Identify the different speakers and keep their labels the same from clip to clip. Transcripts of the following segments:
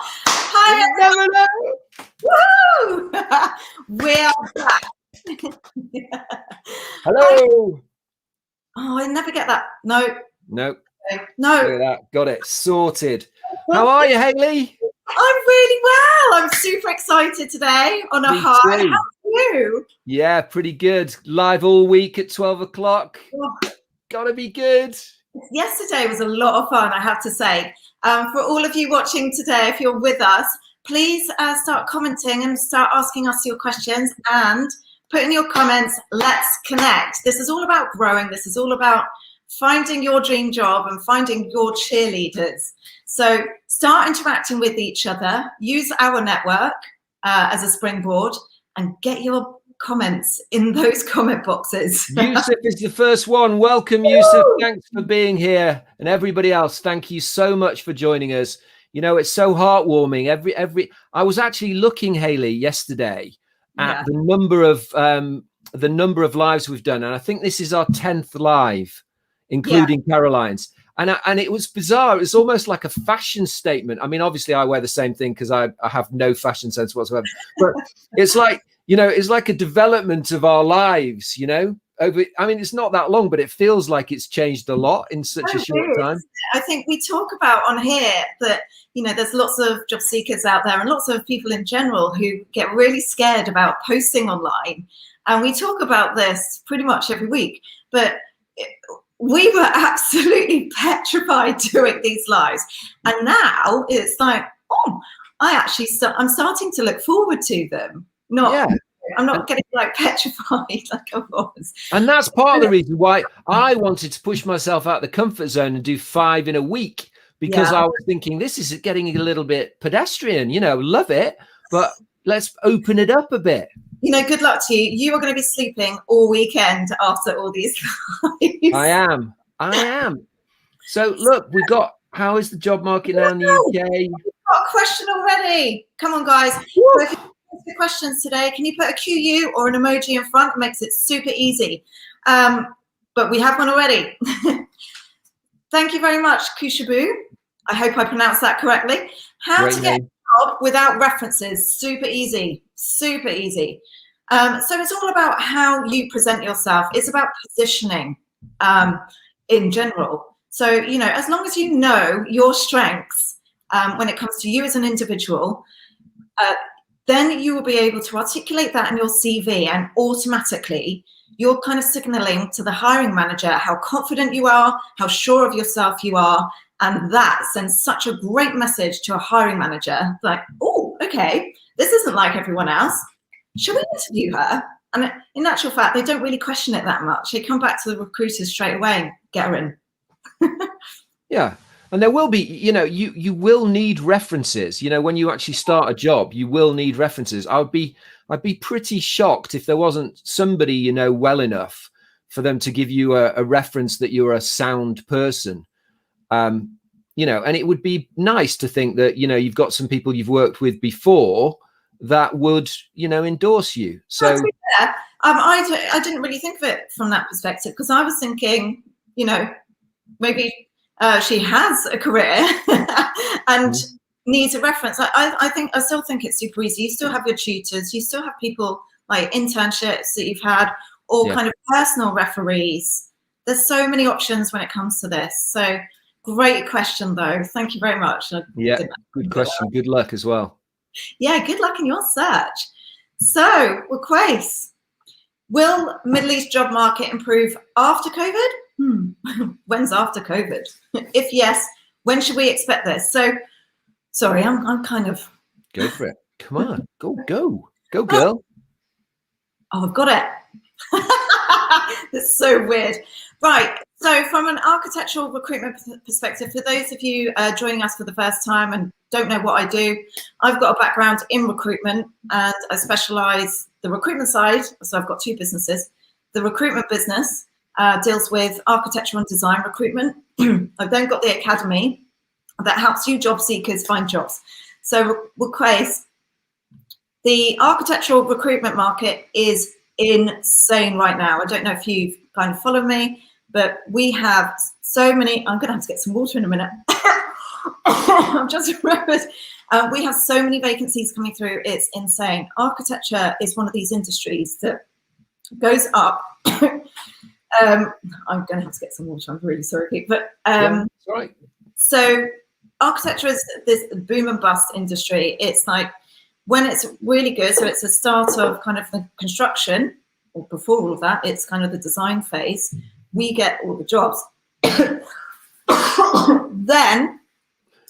Speaker 1: Hi,
Speaker 2: You never know.
Speaker 1: woohoo! We're back.
Speaker 2: Hello.
Speaker 1: Oh, I never get that. No.
Speaker 2: No.
Speaker 1: No.
Speaker 2: Look at that. Got it sorted. How are you, Hayley?
Speaker 1: I'm really well. I'm super excited today on a
Speaker 2: Me
Speaker 1: high.
Speaker 2: too.
Speaker 1: How are you?
Speaker 2: Yeah, pretty good. Live all week at 12 o'clock.
Speaker 1: Oh,
Speaker 2: Gotta be good.
Speaker 1: yesterday was a lot of fun, I have to say. For all of you watching today, if you're with us, please start commenting and start asking us your questions and put in your comments. Let's connect. This is all about growing. This is all about finding your dream job and finding your cheerleaders. So start interacting with each other. Use our network as a springboard and get your comments in those comment boxes.
Speaker 2: Yusuf is the first one. Welcome, Yusuf. Thanks for being here. And everybody else, thank you so much for joining us. You know, it's so heartwarming. I was actually looking, Hayley, yesterday at the number of lives we've done. And I think this is our 10th live, including Caroline's. And it was bizarre. It was almost like a fashion statement. I mean, obviously I wear the same thing because I have no fashion sense whatsoever. But it's like, you know, it's like a development of our lives, you know, I mean, it's not that long, but it feels like it's changed a lot in such a short time.
Speaker 1: I think we talk about on here that, you know, there's lots of job seekers out there and lots of people in general who get really scared about posting online. And we talk about this pretty much every week, but we were absolutely petrified doing these lives. And now it's like, oh, I'm starting to look forward to them. I'm not getting like petrified like I was.
Speaker 2: And that's part of the reason why I wanted to push myself out of the comfort zone and do 5 in a week, because I was thinking this is getting a little bit pedestrian, you know, love it, but let's open it up a bit.
Speaker 1: You know, good luck to you. You are going to be sleeping all weekend after all these lives.
Speaker 2: I am. So look, how is the job market now in the UK?
Speaker 1: We've got a question already. Come on, guys. So if you the questions today, can you put a QU or an emoji in front? It makes it super easy. But we have one already. Thank you very much, Kushabu. I hope I pronounced that correctly. How to get a job without references. Super easy. Super easy. So it's all about how you present yourself. It's about positioning in general. So, you know, as long as you know your strengths when it comes to you as an individual, then you will be able to articulate that in your CV, and automatically you're kind of signaling to the hiring manager how confident you are, how sure of yourself you are. And that sends such a great message to a hiring manager, like, oh, okay, this isn't like everyone else. Shall we interview her? And in actual fact, they don't really question it that much. They come back to the recruiters straight away and get her in.
Speaker 2: Yeah. And there will be, you know, you will need references. You know, when you actually start a job, you will need references. I'd be pretty shocked if there wasn't somebody, you know, well enough for them to give you a reference that you're a sound person. You know, and it would be nice to think that, you know, you've got some people you've worked with before that would, you know, endorse you. So
Speaker 1: I didn't really think of it from that perspective, because I was thinking, you know, maybe she has a career and needs a reference. I still think it's super easy. You still have your tutors, you still have people like internships that you've had, or kind of personal referees. There's so many options when it comes to this. So great question though. Thank you very much.
Speaker 2: Yeah, good question. Good luck as well.
Speaker 1: Yeah, good luck in your search. So, Waquace, will Middle East job market improve after COVID? When's after COVID? If yes, when should we expect this? So, sorry, I'm kind of...
Speaker 2: Go for it. Come on, go, girl.
Speaker 1: Oh, I've got it. That's so weird. Right, so from an architectural recruitment perspective, for those of you joining us for the first time and don't know what I do, I've got a background in recruitment and I specialize the recruitment side. So I've got 2 businesses. The recruitment business deals with architecture and design recruitment. I've then got the academy that helps you job seekers find jobs. So Waquace, the architectural recruitment market is insane right now. I don't know if you've kind of followed me, but we have so many. I'm going to have to get some water in a minute. I've just remembered We have so many vacancies coming through. It's insane. Architecture is one of these industries that goes up. I'm going to have to get some water. I'm really sorry, Pete. But
Speaker 2: right.
Speaker 1: So architecture is this boom and bust industry. It's like when it's really good, so it's the start of kind of the construction, or before all of that, it's kind of the design phase. We get all the jobs. Then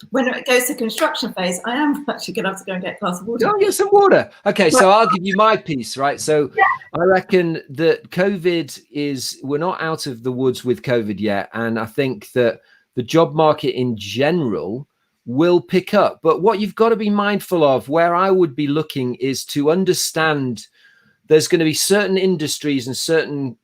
Speaker 1: when it goes to construction phase, I am actually going to have to go and get a glass of water.
Speaker 2: Go get some water. Okay, so I'll give you my piece, right? So I reckon that we're not out of the woods with COVID yet. And I think that the job market in general will pick up. But what you've got to be mindful of, where I would be looking, is to understand there's going to be certain industries and certain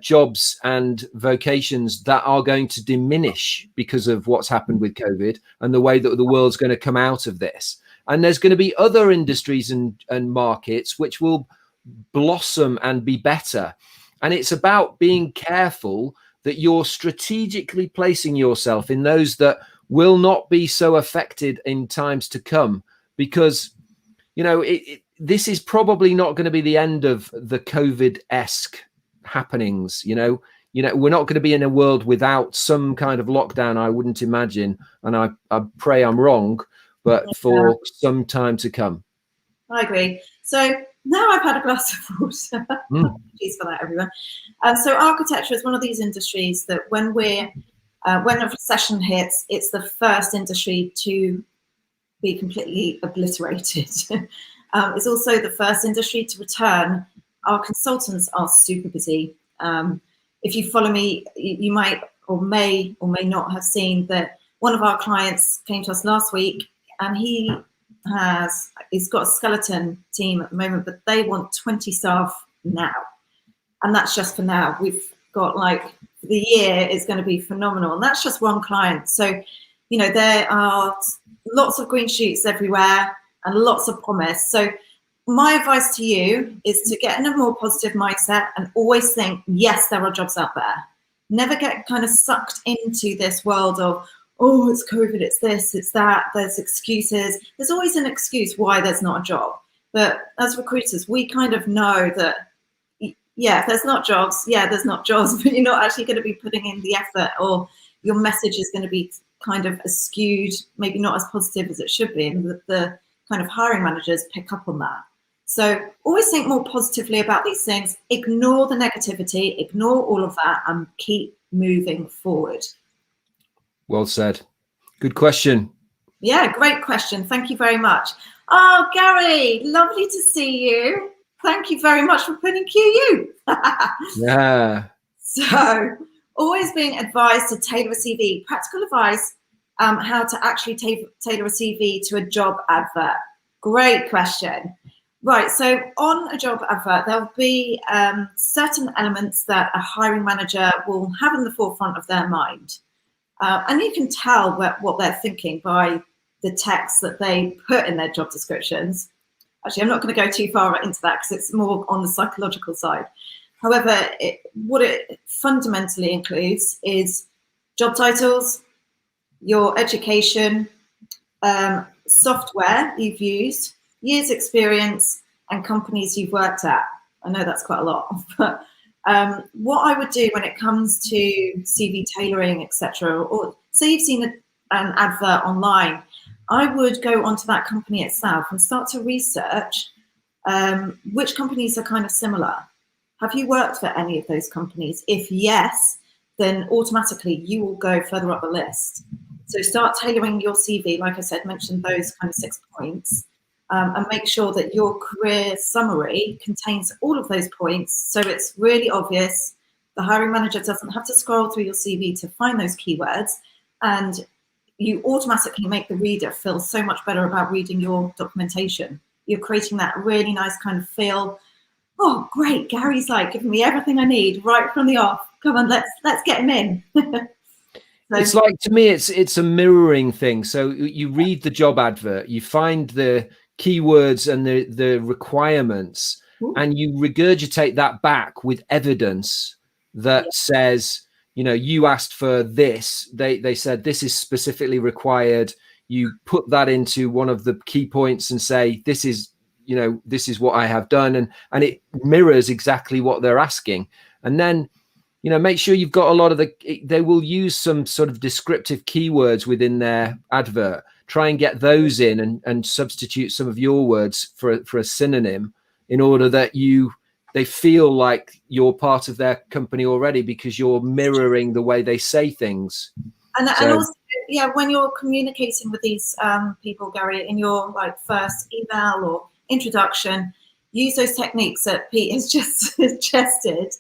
Speaker 2: jobs and vocations that are going to diminish because of what's happened with COVID and the way that the world's going to come out of this. And there's going to be other industries and markets which will blossom and be better. And it's about being careful that you're strategically placing yourself in those that will not be so affected in times to come, because, you know, this is probably not going to be the end of the COVID-esque happenings. You know, we're not going to be in a world without some kind of lockdown, I wouldn't imagine. And I pray I'm wrong, but for some time to come. I
Speaker 1: agree. So now I've had a glass of water. Apologies for that, everyone. So architecture is one of these industries that when a recession hits, it's the first industry to be completely obliterated. It's also the first industry to return. Our consultants are super busy. If you follow me, you might or may not have seen that one of our clients came to us last week, and he's got a skeleton team at the moment, but they want 20 staff now. And that's just for now. We've got, like, the year is going to be phenomenal. And that's just one client. So, you know, there are lots of green shoots everywhere and lots of promise. So my advice to you is to get in a more positive mindset and always think, yes, there are jobs out there. Never get kind of sucked into this world of, oh, it's COVID, it's this, it's that, there's excuses. There's always an excuse why there's not a job. But as recruiters, we kind of know that, yeah, if there's not jobs, there's not jobs, but you're not actually going to be putting in the effort, or your message is going to be kind of skewed, maybe not as positive as it should be, and the kind of hiring managers pick up on that. So always think more positively about these things, ignore the negativity, ignore all of that, and keep moving forward.
Speaker 2: Well said. Good question.
Speaker 1: Yeah, great question. Thank you very much. Oh, Gary, lovely to see you. Thank you very much for putting QU.
Speaker 2: Yeah.
Speaker 1: So always being advised to tailor a CV. Practical advice, how to actually tailor a CV to a job advert. Great question. Right, so on a job advert, there'll be certain elements that a hiring manager will have in the forefront of their mind. And you can tell what they're thinking by the text that they put in their job descriptions. Actually, I'm not going to go too far into that because it's more on the psychological side. However, what it fundamentally includes is job titles, your education, software you've used, years experience, and companies you've worked at. I know that's quite a lot, but what I would do when it comes to CV tailoring, etc., or say you've seen an advert online, I would go onto that company itself and start to research which companies are kind of similar. Have you worked for any of those companies? If yes, then automatically you will go further up the list. So start tailoring your CV, like I said, mention those kind of 6 points, and make sure that your career summary contains all of those points, so it's really obvious. The hiring manager doesn't have to scroll through your CV to find those keywords, and you automatically make the reader feel so much better about reading your documentation. You're creating that really nice kind of feel. Oh, great, Gary's like giving me everything I need right from the off. Come on, let's get him in. So,
Speaker 2: it's like, to me, it's a mirroring thing. So you read the job advert, you find the keywords and the requirements, and you regurgitate that back with evidence that says, you know, you asked for this. They said this is specifically required. you put that into one of the key points and say, this is, you know, this is what I have done, and it mirrors exactly what they're asking. And then, you know, make sure you've got a lot of they will use some sort of descriptive keywords within their advert. Try and get those in and substitute some of your words for a synonym, in order that they feel like you're part of their company already, because you're mirroring the way they say things.
Speaker 1: And also, yeah, when you're communicating with these people, Gary, in your like first email or introduction, use those techniques that Pete has just suggested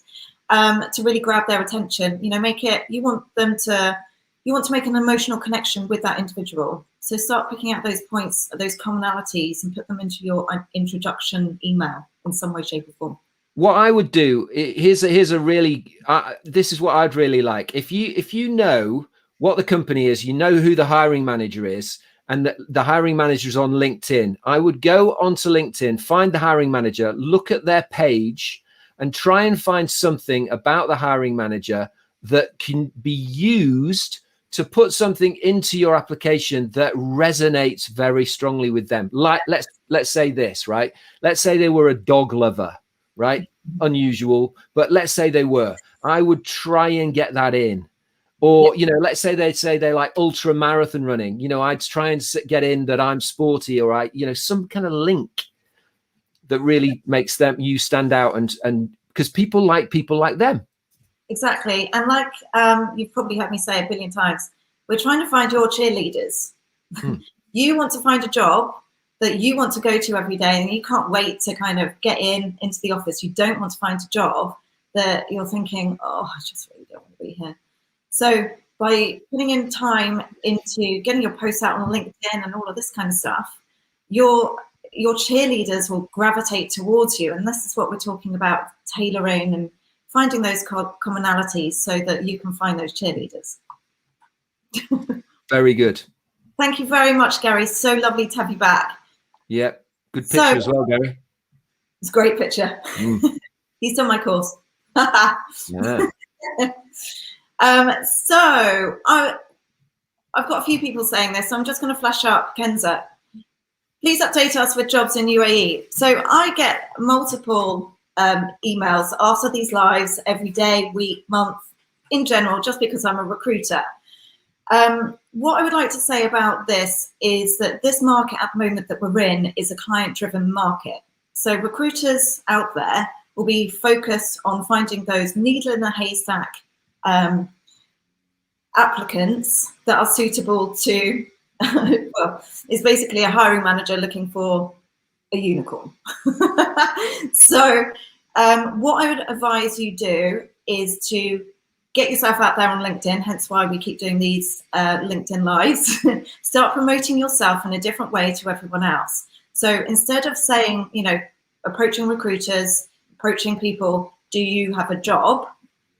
Speaker 1: to really grab their attention. You know, you want to make an emotional connection with that individual. So start picking out those points, those commonalities, and put them into your introduction email in some way, shape, or form.
Speaker 2: What I would do, here's a really, this is what I'd really like. If you know what the company is, you know who the hiring manager is, and the hiring manager is on LinkedIn, I would go onto LinkedIn, find the hiring manager, look at their page, and try and find something about the hiring manager that can be used to put something into your application that resonates very strongly with them. Like, let's say this, right? Let's say they were a dog lover, right? Unusual, but let's say they were. I would try and get that in. Or, you know, let's say they like ultra marathon running. You know, I'd try and get in that I'm sporty, or you know, some kind of link that really makes you stand out, and because people like them.
Speaker 1: Exactly. And like you've probably heard me say a billion times, we're trying to find your cheerleaders. You want to find a job that you want to go to every day, and you can't wait to kind of get into the office. You don't want to find a job that you're thinking, oh, I just really don't want to be here. So by putting in time into getting your posts out on LinkedIn and all of this kind of stuff, your cheerleaders will gravitate towards you. And this is what we're talking about, tailoring and finding those commonalities so that you can find those cheerleaders.
Speaker 2: Very good.
Speaker 1: Thank you very much, Gary. So lovely to have you back.
Speaker 2: Yeah, good picture as well, Gary.
Speaker 1: It's a great picture. He's done my course.
Speaker 2: Yeah.
Speaker 1: So I've got a few people saying this, so I'm just going to flash up Kenza. Please update us with jobs in UAE. So I get multiple emails after these lives every day, week, month, in general, just because I'm a recruiter. What I would like to say about this is that this market at the moment that we're in is a client-driven market. So recruiters out there will be focused on finding those needle in a haystack applicants that are suitable to, well, it's basically a hiring manager looking for a unicorn. So what I would advise you do is to get yourself out there on LinkedIn, hence why we keep doing these LinkedIn lives. Start promoting yourself in a different way to everyone else. So instead of saying, you know, approaching recruiters, approaching people, do you have a job?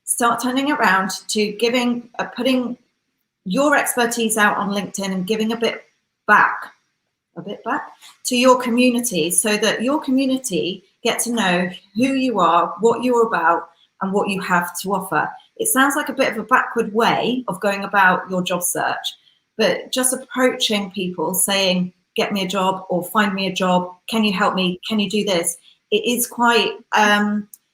Speaker 1: Start turning around to putting your expertise out on LinkedIn and giving a bit back to your community, so that your community get to know who you are, what you're about, and what you have to offer. It sounds like a bit of a backward way of going about your job search, but just approaching people saying, get me a job or find me a job. Can you help me? Can you do this? It is quite,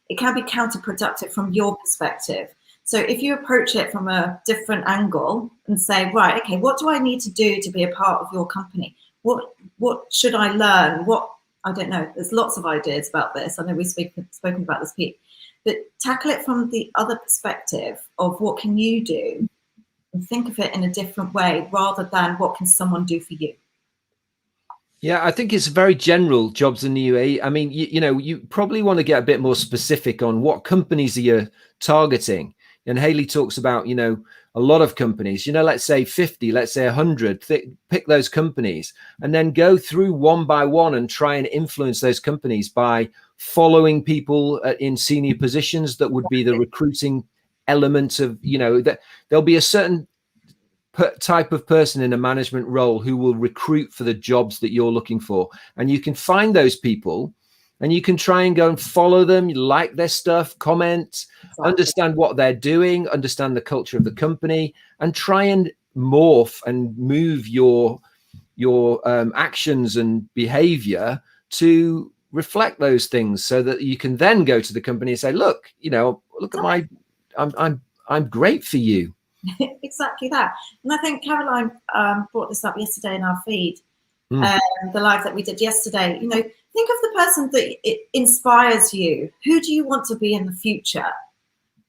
Speaker 1: it can be counterproductive from your perspective. So if you approach it from a different angle and say, right, okay, what do I need to do to be a part of your company? What should I learn? I don't know. There's lots of ideas about this. I know we've spoken about this, Pete. But tackle it from the other perspective of what can you do, and think of it in a different way rather than what can someone do for you.
Speaker 2: Yeah, I think it's very general, jobs in the UAE. I mean, you know, you probably want to get a bit more specific on what companies are you targeting. And Haley talks about, you know, a lot of companies, you know, let's say 50, let's say 100, pick those companies and then go through one by one and try and influence those companies by following people in senior positions. That would be the recruiting element of, you know, that there'll be a certain type of person in a management role who will recruit for the jobs that you're looking for. And you can find those people and you can try and go and follow them, like their stuff, comment, understand what they're doing, understand the culture of the company, and try and morph and move your your actions and behavior to reflect those things, so that you can then go to the company and say, look, look at my, I'm great for you.
Speaker 1: Exactly that. And I think Caroline brought this up yesterday in our feed, the live that we did yesterday. Think of the person that it inspires you. Who do you want to be in the future?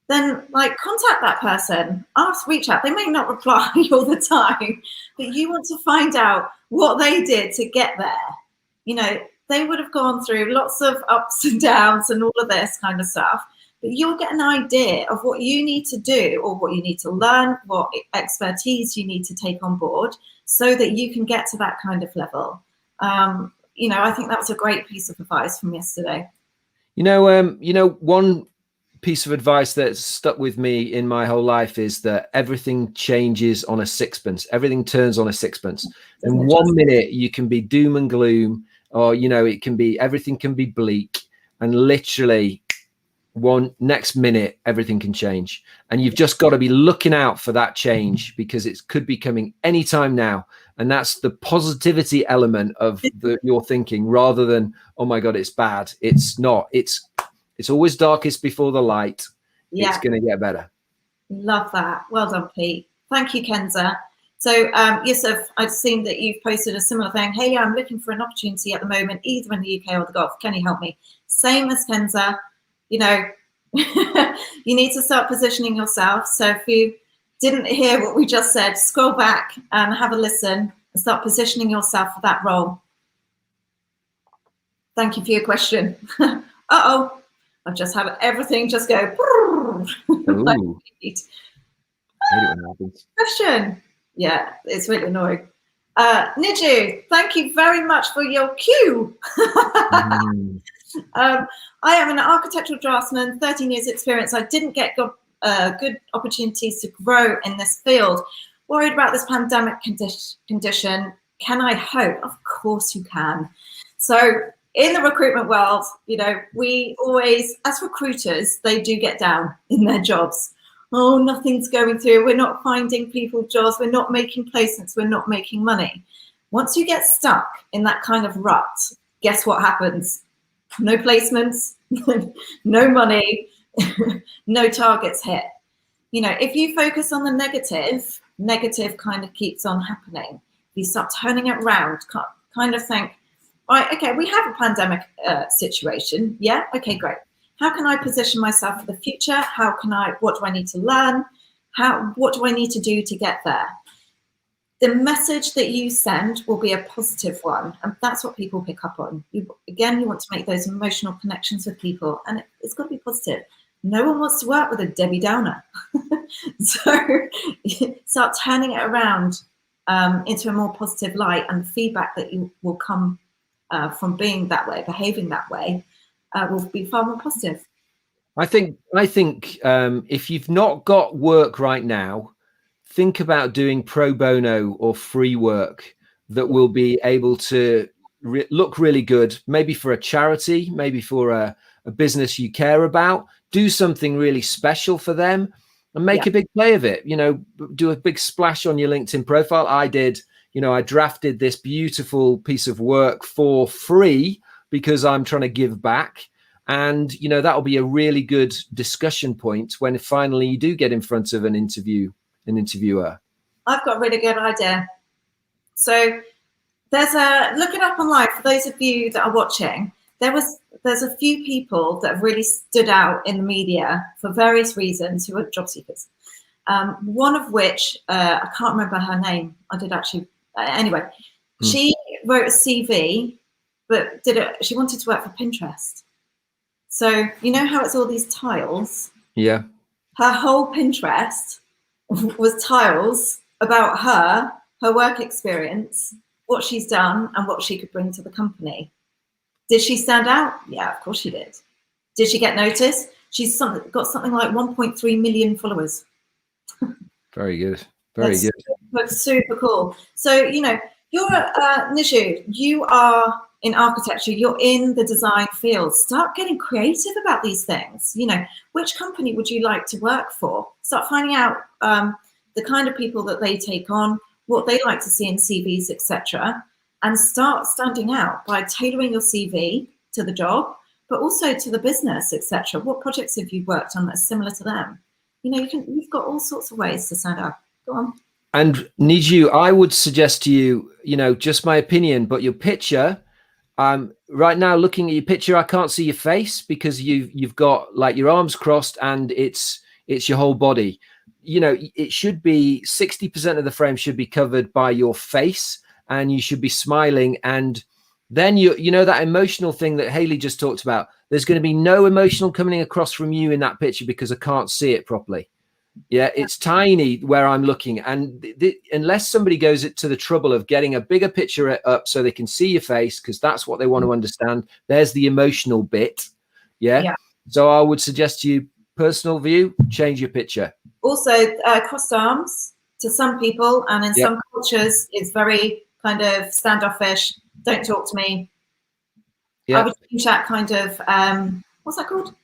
Speaker 1: Then contact that person, reach out. They may not reply all the time, but you want to find out what they did to get there. They would have gone through lots of ups and downs and all of this kind of stuff, but you'll get an idea of what you need to do, or what you need to learn, what expertise you need to take on board, so that you can get to that kind of level. I think that was a great piece of advice from yesterday.
Speaker 2: One piece of advice that's stuck with me in my whole life is that everything changes on a sixpence. Everything turns on a sixpence. In 1 minute, you can be doom and gloom, or, everything can be bleak, and literally next minute, everything can change. And you've just got to be looking out for that change, because it could be coming anytime now. And that's the positivity element of your thinking, rather than, oh my God, it's bad. It's not. It's always darkest before the light. Yeah. It's going to get better.
Speaker 1: Love that. Well done, Pete. Thank you, Kenza. So, Yusuf, I've seen that you've posted a similar thing. Hey, I'm looking for an opportunity at the moment, either in the UK or the Gulf. Can you help me? Same as Kenza. You need to start positioning yourself. So if you didn't hear what we just said, scroll back and have a listen and start positioning yourself for that role. Thank you for your question. Uh-oh. I've just had everything just go. Question. Yeah, it's really annoying. Niju, thank you very much for your cue. I am an architectural draftsman, 13 years experience. I didn't get good opportunities to grow in this field. Worried about this pandemic condition. Can I hope? Of course you can. So in the recruitment world, we always, as recruiters, they do get down in their jobs. Oh, nothing's going through. We're not finding people jobs. We're not making placements. We're not making money. Once you get stuck in that kind of rut, guess what happens? No placements, no money, no targets hit. If you focus on the negative kind of keeps on happening. You start turning it around, kind of think, right, okay, we have a pandemic situation. Yeah, okay, great. How can I position myself for the future? What do I need to learn? What do I need to do to get there? The message that you send will be a positive one, and that's what people pick up on. You want to make those emotional connections with people, and it's got to be positive. No one wants to work with a Debbie Downer. So start turning it around into a more positive light, and the feedback that you will come from being that way, behaving that way, will be far more positive.
Speaker 2: I think if you've not got work right now, think about doing pro bono or free work that will be able to look really good, maybe for a charity, maybe for a business you care about. Do something really special for them and make a big play of it. Do a big splash on your LinkedIn profile. I did. I drafted this beautiful piece of work for free because I'm trying to give back. And, that'll be a really good discussion point when finally you do get in front of an interviewer.
Speaker 1: I've got a really good idea. So look it up online for those of you that are watching. There's a few people that have really stood out in the media for various reasons who are job seekers. One of which, I can't remember her name. I did actually, anyway, she wrote a CV, but she wanted to work for Pinterest. So how it's all these tiles?
Speaker 2: Yeah.
Speaker 1: Her whole Pinterest was tiles about her work experience, what she's done, and what she could bring to the company. Did she stand out? Yeah, of course she did. Did she get noticed? She's got something like 1.3 million followers.
Speaker 2: Very good. Very good.
Speaker 1: Super cool. So, you're Nishu, you are in architecture, you're in the design field. Start getting creative about these things. Which company would you like to work for? Start finding out the kind of people that they take on. what they like to see in CVs, etc., and start standing out by tailoring your CV to the job, but also to the business, etc. What projects have you worked on that's similar to them? You know, you've got all sorts of ways to stand out. Go on.
Speaker 2: And Niju, I would suggest to you, you know, just my opinion, but your picture, right now looking at your picture, I can't see your face because you've got like your arms crossed and it's your whole body. You know, it should be 60% of the frame should be covered by your face, and you should be smiling. And then you know, that emotional thing that Haley just talked about, there's going to be no emotional coming across from you in that picture because I can't see it properly. Yeah, it's tiny where I'm looking. And unless somebody goes to the trouble of getting a bigger picture up so they can see your face, because that's what they want to understand, there's the emotional bit. Yeah. So I would suggest to you, personal view, change your picture.
Speaker 1: Also, crossed arms to some people, and in some cultures, it's very kind of standoffish. Don't talk to me. I would change that kind of, what's that called?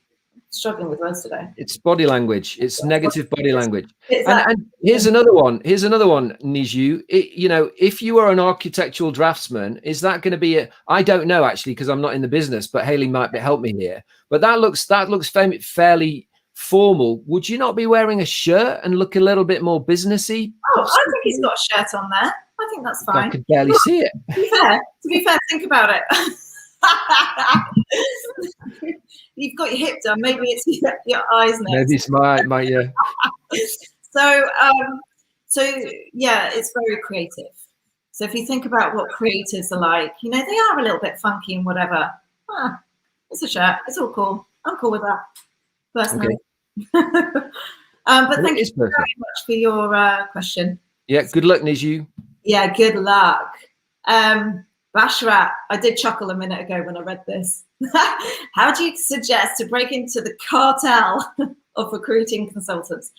Speaker 1: Struggling with words today.
Speaker 2: It's body language. It's negative body language. And here's another one. Niju. You know, if you are an architectural draftsman, is that going to be I don't know actually, because I'm not in the business, but Haley might help me here. But that looks fairly formal. Would you not be wearing a shirt and look a little bit more businessy?
Speaker 1: Oh, I think he's got a shirt on there. I think that's fine.
Speaker 2: I could barely see it.
Speaker 1: To be fair, think about it. You've got your hip done. Maybe it's your eyes next.
Speaker 2: Maybe it's my yeah.
Speaker 1: So yeah, it's very creative. So if you think about what creatives are like, you know, they are a little bit funky and whatever. It's a shirt. It's all cool. I'm cool with that, personally. Okay. But thank you very much for your question.
Speaker 2: Yeah, good luck, Niju.
Speaker 1: Yeah, good luck. Bashrat, I did chuckle a minute ago when I read this. How do you suggest to break into the cartel of recruiting consultants?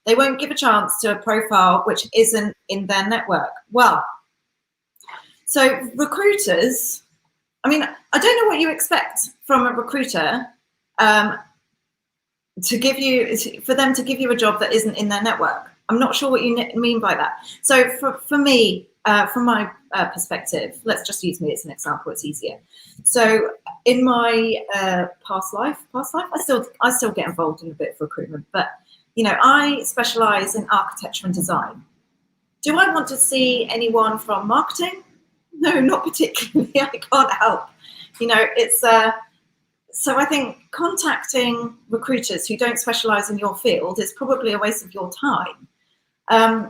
Speaker 1: They won't give a chance to a profile which isn't in their network. Well, so recruiters, I mean, I don't know what you expect from a recruiter for them to give you a job that isn't in their network. I'm not sure what you mean by that. So for me, from my perspective, let's just use me as an example. It's easier. So in my past life, I still get involved in a bit of recruitment, but you know, I specialize in architecture and design. Do I want to see anyone from marketing? No, not particularly. I can't help. You know, it's so I think contacting recruiters who don't specialize in your field is probably a waste of your time.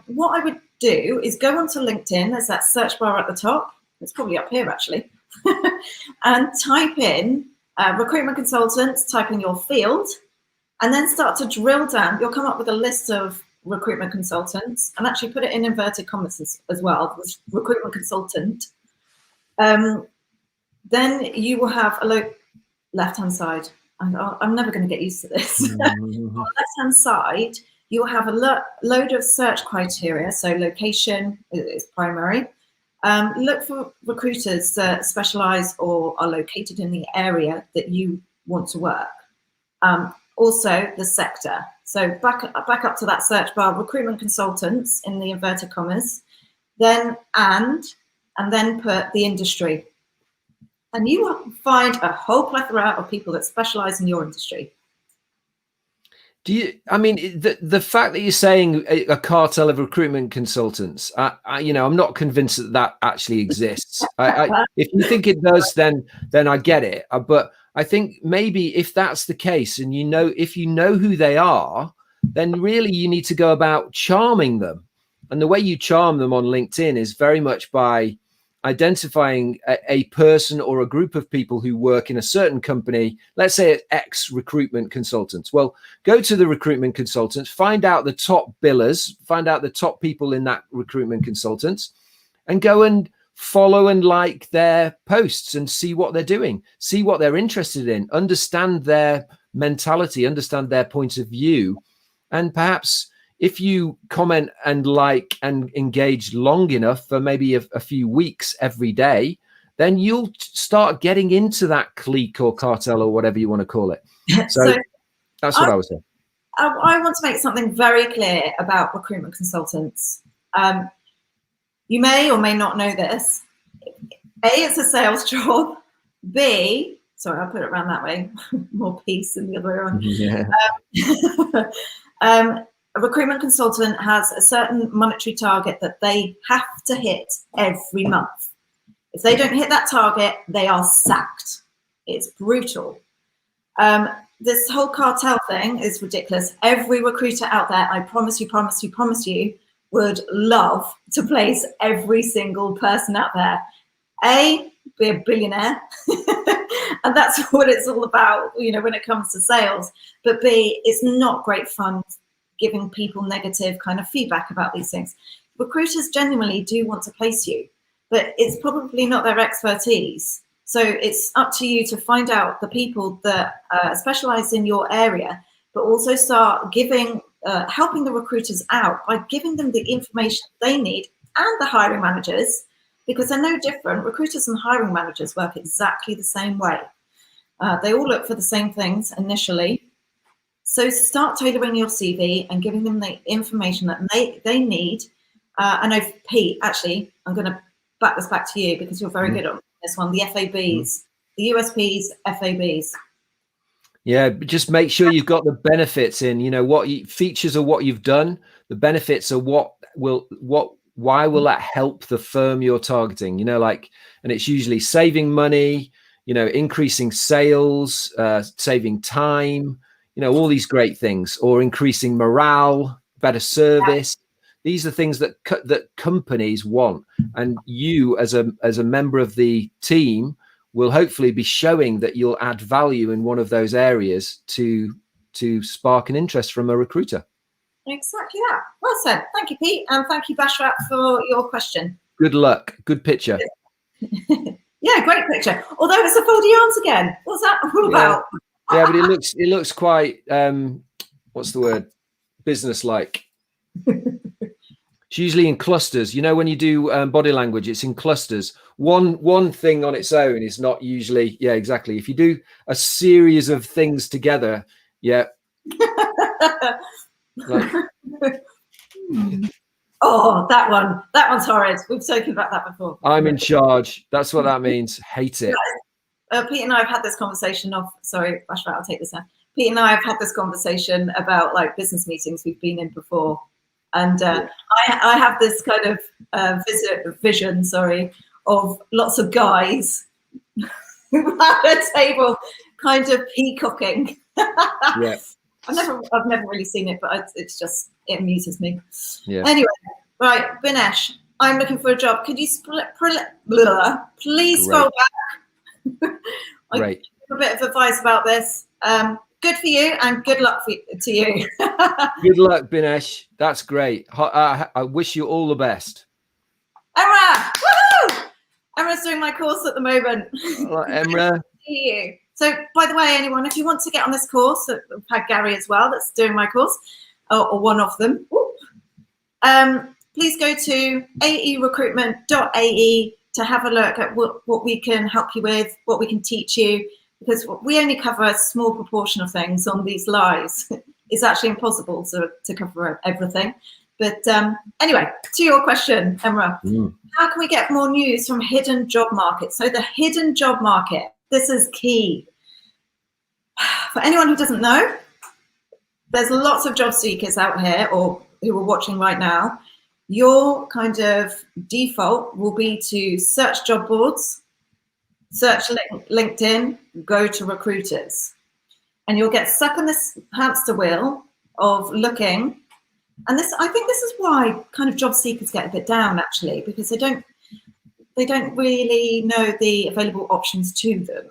Speaker 1: What I would do is go onto LinkedIn. There's that search bar at the top. It's probably up here actually. And type in recruitment consultants, type in your field, and then start to drill down. You'll come up with a list of recruitment consultants, and actually put it in inverted commas as well, recruitment consultant. Then you will have a left-hand side. And I'm never going to get used to this. On the left-hand side, you will have a load of search criteria. So location is primary. Look for recruiters that specialize or are located in the area that you want to work. Also the sector. So back up to that search bar, recruitment consultants in the inverted commas, then and then put the industry. And you will find a whole plethora of people that specialize in your industry.
Speaker 2: I mean, the fact that you're saying a cartel of recruitment consultants, you know, I'm not convinced that actually exists. If you think it does, then I get it. But I think maybe if that's the case, and if you know who they are, then really you need to go about charming them. And the way you charm them on LinkedIn is very much by identifying a person or a group of people who work in a certain company. Let's say it's X recruitment consultants. Well, go to the recruitment consultants, find out the top billers, find out the top people in that recruitment consultants, and go and follow and like their posts and see what they're doing, see what they're interested in, understand their mentality, understand their point of view. And perhaps if you comment and like and engage long enough for maybe a few weeks every day, then you'll start getting into that clique or cartel or whatever you want to call it. So that's what I was saying.
Speaker 1: I want to make something very clear about recruitment consultants. You may or may not know this. A, it's a sales job. B, sorry, I'll put it around that way. More peace than the other way around.
Speaker 2: Yeah.
Speaker 1: A recruitment consultant has a certain monetary target that they have to hit every month. If they don't hit that target, they are sacked. It's brutal. This whole cartel thing is ridiculous. Every recruiter out there, I promise you, would love to place every single person out there. A, be a billionaire. And that's what it's all about, you know, when it comes to sales. But B, it's not great fun giving people negative kind of feedback about these things. Recruiters genuinely do want to place you, but it's probably not their expertise. So it's up to you to find out the people that specialize in your area, but also start giving, helping the recruiters out by giving them the information they need, and the hiring managers, because they're no different. Recruiters and hiring managers work exactly the same way. They all look for the same things initially. So start tailoring your CV and giving them the information that they need. I know, Pete, actually, I'm going to back this back to you because you're very good on this one. The FABs, the USPs, FABs.
Speaker 2: Yeah, just make sure you've got the benefits in. You know, what features are what you've done. The benefits are why will that help the firm you're targeting? You know, like, and it's usually saving money, you know, increasing sales, saving time, you know, all these great things, or increasing morale, better service. These are things that companies want, and you as a member of the team will hopefully be showing that you'll add value in one of those areas to spark an interest from a recruiter. Exactly
Speaker 1: that. Well said. Thank you, Pete, and thank you, Bashrat, for your question.
Speaker 2: Good luck. Good picture.
Speaker 1: Yeah, great picture. Although it's a foldy arms again. What's that all about?
Speaker 2: Yeah, but it looks quite what's the word? Business-like. It's usually in clusters. You know, when you do body language, it's in clusters. One thing on its own is not usually, yeah, exactly. If you do a series of things together, yeah. Like,
Speaker 1: oh, that one's horrid. We've spoken about that before.
Speaker 2: I'm in charge. That's what that means. Hate it.
Speaker 1: Pete and I have had this conversation sorry, Bashra, I'll take this now. Pete and I have had this conversation about like business meetings we've been in before. And I have this kind of vision, of lots of guys at a table kind of peacocking.
Speaker 2: Yeah.
Speaker 1: I've never really seen it, but it amuses me.
Speaker 2: Yeah.
Speaker 1: Anyway, right, Binesh, I'm looking for a job. Could you please scroll back?
Speaker 2: Great.
Speaker 1: A bit of advice about this. Good for you, and good luck to you.
Speaker 2: Good luck, Binesh. That's great. I wish you all the best.
Speaker 1: Emma, woohoo! Emma's doing my course at the moment.
Speaker 2: Emma.
Speaker 1: See you. So, by the way, anyone, if you want to get on this course, we've had Gary as well that's doing my course, or one of them. Please go to aerecruitment.ae to have a look at what we can help you with, what we can teach you, because we only cover a small proportion of things on these lives. It's actually impossible to cover everything. But anyway, to your question, Emma, how can we get more news from hidden job markets? So the hidden job market, this is key. For anyone who doesn't know, there's lots of job seekers out here or who are watching right now. Your kind of default will be to search job boards, search LinkedIn, go to recruiters. And you'll get stuck on this hamster wheel of looking. And I think this is why kind of job seekers get a bit down, actually, because they don't really know the available options to them.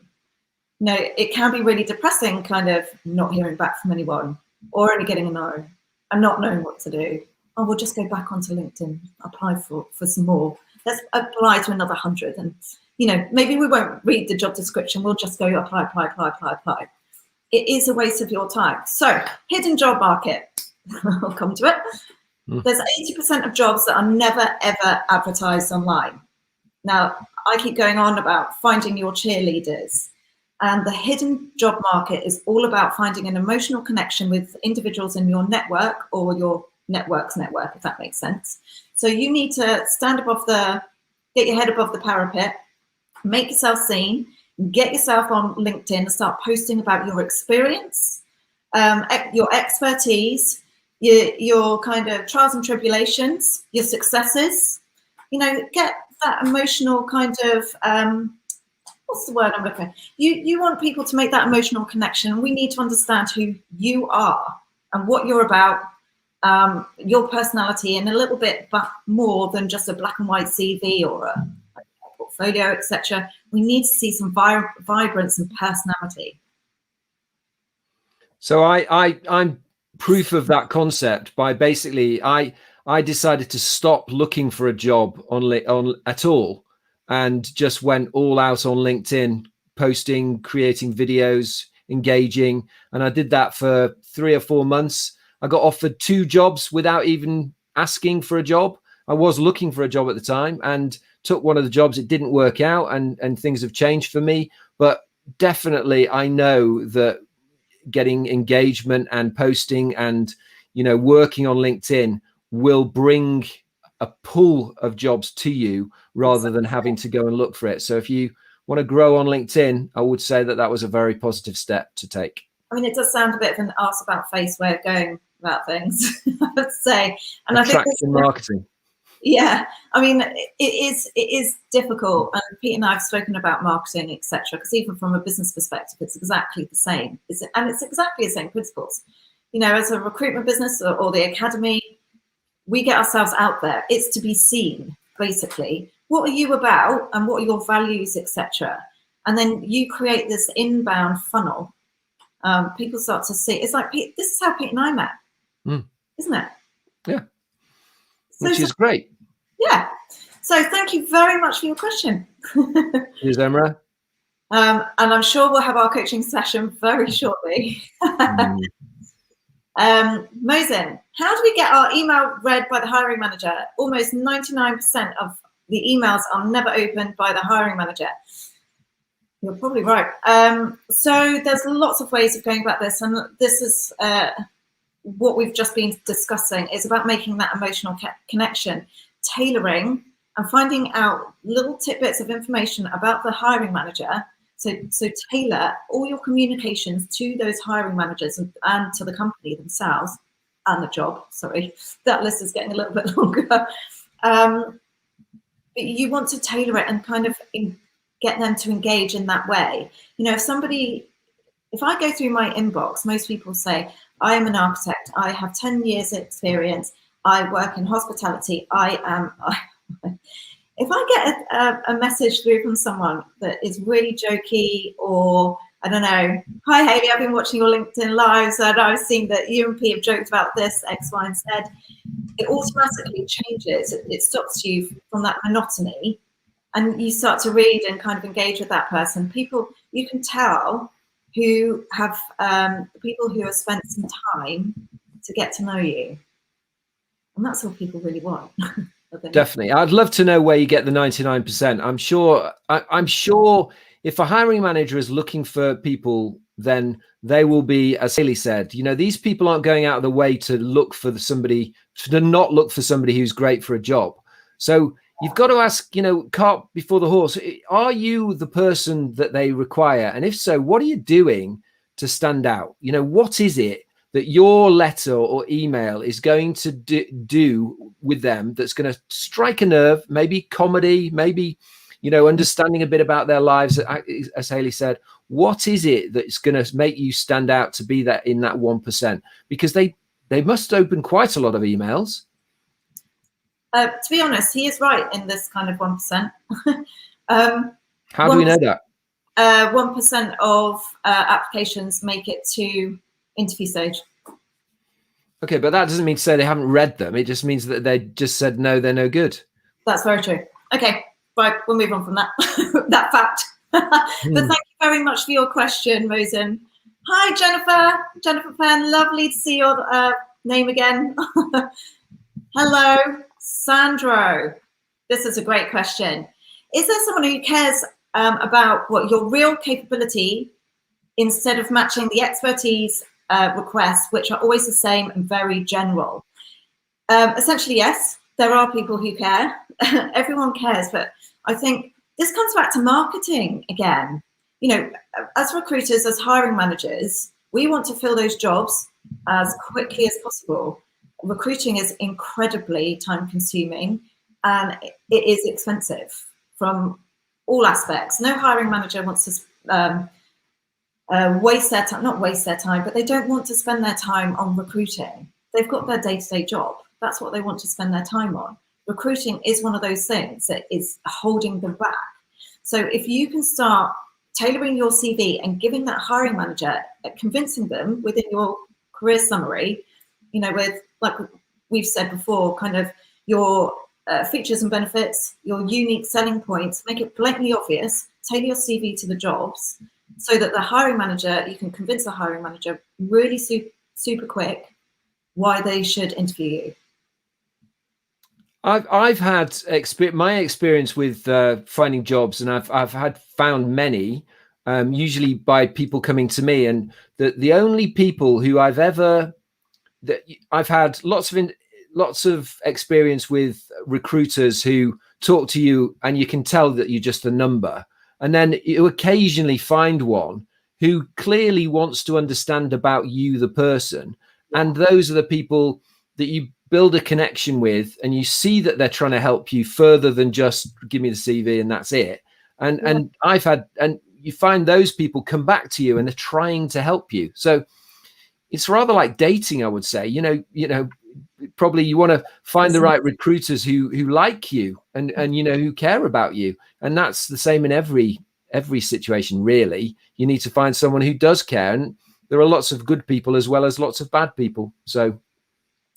Speaker 1: You know, it can be really depressing, kind of not hearing back from anyone or only getting a no and not knowing what to do. Oh, we'll just go back onto LinkedIn, apply for some more. Let's apply to another 100. And, you know, maybe we won't read the job description. We'll just go apply. It is a waste of your time. So, hidden job market. I'll come to it. There's 80% of jobs that are never, ever advertised online. Now, I keep going on about finding your cheerleaders. And the hidden job market is all about finding an emotional connection with individuals in your network or your network's network, if that makes sense. So you need to get your head above the parapet, make yourself seen, get yourself on LinkedIn and start posting about your experience, your expertise, your kind of trials and tribulations, your successes. You know, get that emotional kind of, what's the word I'm looking for? You want people to make that emotional connection. We need to understand who you are and what you're about, your personality, and a little bit more than just a black and white CV or a portfolio, etc. We need to see some vibrance and personality.
Speaker 2: So I'm proof of that concept by basically I decided to stop looking for a job on at all and just went all out on LinkedIn, posting, creating videos, engaging, and I did that for 3 or 4 months. I got offered 2 jobs without even asking for a job. I was looking for a job at the time and took one of the jobs. It didn't work out, and things have changed for me. But definitely, I know that getting engagement and posting and, you know, working on LinkedIn will bring a pool of jobs to you rather than having to go and look for it. So if you want to grow on LinkedIn, I would say that was a very positive step to take. I
Speaker 1: mean, it does sound a bit of an arse about face way of going about things, I would say. And
Speaker 2: attraction
Speaker 1: I think
Speaker 2: marketing.
Speaker 1: Yeah, I mean, it is difficult, and Pete and I have spoken about marketing, etc. Because even from a business perspective, it's exactly the same, and it's exactly the same principles. You know, as a recruitment business or the academy, we get ourselves out there. It's to be seen, basically. What are you about, and what are your values, etc. And then you create this inbound funnel. People start to see. It's like this is how Pete and I met, isn't it?
Speaker 2: Yeah, which is great.
Speaker 1: Yeah. So thank you very much for your question.
Speaker 2: Cheers, Emra.
Speaker 1: And I'm sure we'll have our coaching session very shortly. Mosin, how do we get our email read by the hiring manager? Almost 99% of the emails are never opened by the hiring manager. You're probably right. So there's lots of ways of going about this, and this is what we've just been discussing. Is about making that emotional connection, tailoring, and finding out little tidbits of information about the hiring manager. So tailor all your communications to those hiring managers and to the company themselves and the job. Sorry, that list is getting a little bit longer. But you want to tailor it and kind of get them to engage in that way. You know, if I go through my inbox, most people say, I am an architect, I have 10 years experience, I work in hospitality, if I get a message through from someone that is really jokey, or I don't know, hi Hayley, I've been watching your LinkedIn lives and I've seen that you and Pete have joked about this, X, Y, and Z, it automatically changes. It stops you from that monotony, and you start to read and kind of engage with that person. People, you can tell who have people who have spent some time to get to know you, and that's what people really want.
Speaker 2: Definitely. I'd love to know where you get the 99%. I'm sure if a hiring manager is looking for people, then they will be, as Hayley said, you know, these people aren't going out of the way to look for somebody, to not look for somebody who's great for a job. So you've got to ask, you know, cart before the horse. Are you the person that they require? And if so, what are you doing to stand out? You know, what is it that your letter or email is going to do with them that's going to strike a nerve? Maybe comedy, maybe, you know, understanding a bit about their lives. As Hayley said, what is it that's going to make you stand out to be that in that 1%? Because they must open quite a lot of emails.
Speaker 1: To be honest, he is right in this kind of 1%.
Speaker 2: How do we know that?
Speaker 1: 1% of applications make it to interview stage.
Speaker 2: Okay, but that doesn't mean to say they haven't read them. It just means that they just said, no, they're no good.
Speaker 1: That's very true. Okay, right, we'll move on from that, that fact. But thank you very much for your question, Mosin. Hi, Jennifer Penn, lovely to see your name again. Hello, Sandro. This is a great question. Is there someone who cares about what your real capability instead of matching the expertise requests, which are always the same and very general? Essentially, yes. there are people who care. Everyone cares, but I think this comes back to marketing again. You know, as recruiters, as hiring managers, we want to fill those jobs as quickly as possible. Recruiting is incredibly time consuming and it is expensive from all aspects. No hiring manager wants to waste their time, not waste their time, but they don't want to spend their time on recruiting. They've got their day-to-day job. That's what they want to spend their time on. Recruiting is one of those things that is holding them back. So if you can start tailoring your CV and giving that hiring manager, convincing them within your career summary, you know, with, like we've said before, kind of your features and benefits, your unique selling points, make it blatantly obvious, tailor your CV to the jobs so that the hiring manager, you can convince the hiring manager really super quick why they should interview you.
Speaker 2: I've had my experience with finding jobs, and I've found many, usually by people coming to me, and the only people who I've had lots of experience with recruiters who talk to you, and you can tell that you're just a number, and then you occasionally find one who clearly wants to understand about you, the person, and those are the people that you build a connection with, and you see that they're trying to help you further than just give me the CV and that's it. And you find those people come back to you and they're trying to help you. So it's rather like dating, I would say. You know, probably you want to find the right recruiters who like you and you know, who care about you. And that's the same in every situation, really. You need to find someone who does care, and there are lots of good people as well as lots of bad people.
Speaker 1: So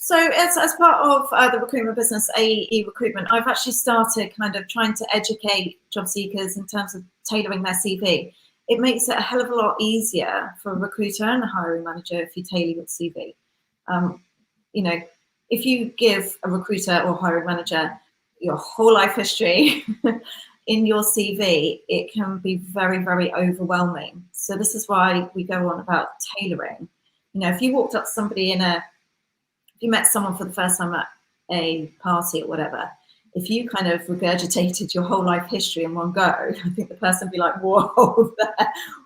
Speaker 1: as part of the recruitment business, AE Recruitment, I've actually started kind of trying to educate job seekers in terms of tailoring their CV. It makes it a hell of a lot easier for a recruiter and a hiring manager if you tailor your CV. You know, if you give a recruiter or hiring manager your whole life history in your CV, it can be very, very overwhelming. So this is why we go on about tailoring. You know, if you walked up to somebody if you met someone for the first time at a party or whatever, if you kind of regurgitated your whole life history in one go, I think the person would be like, whoa,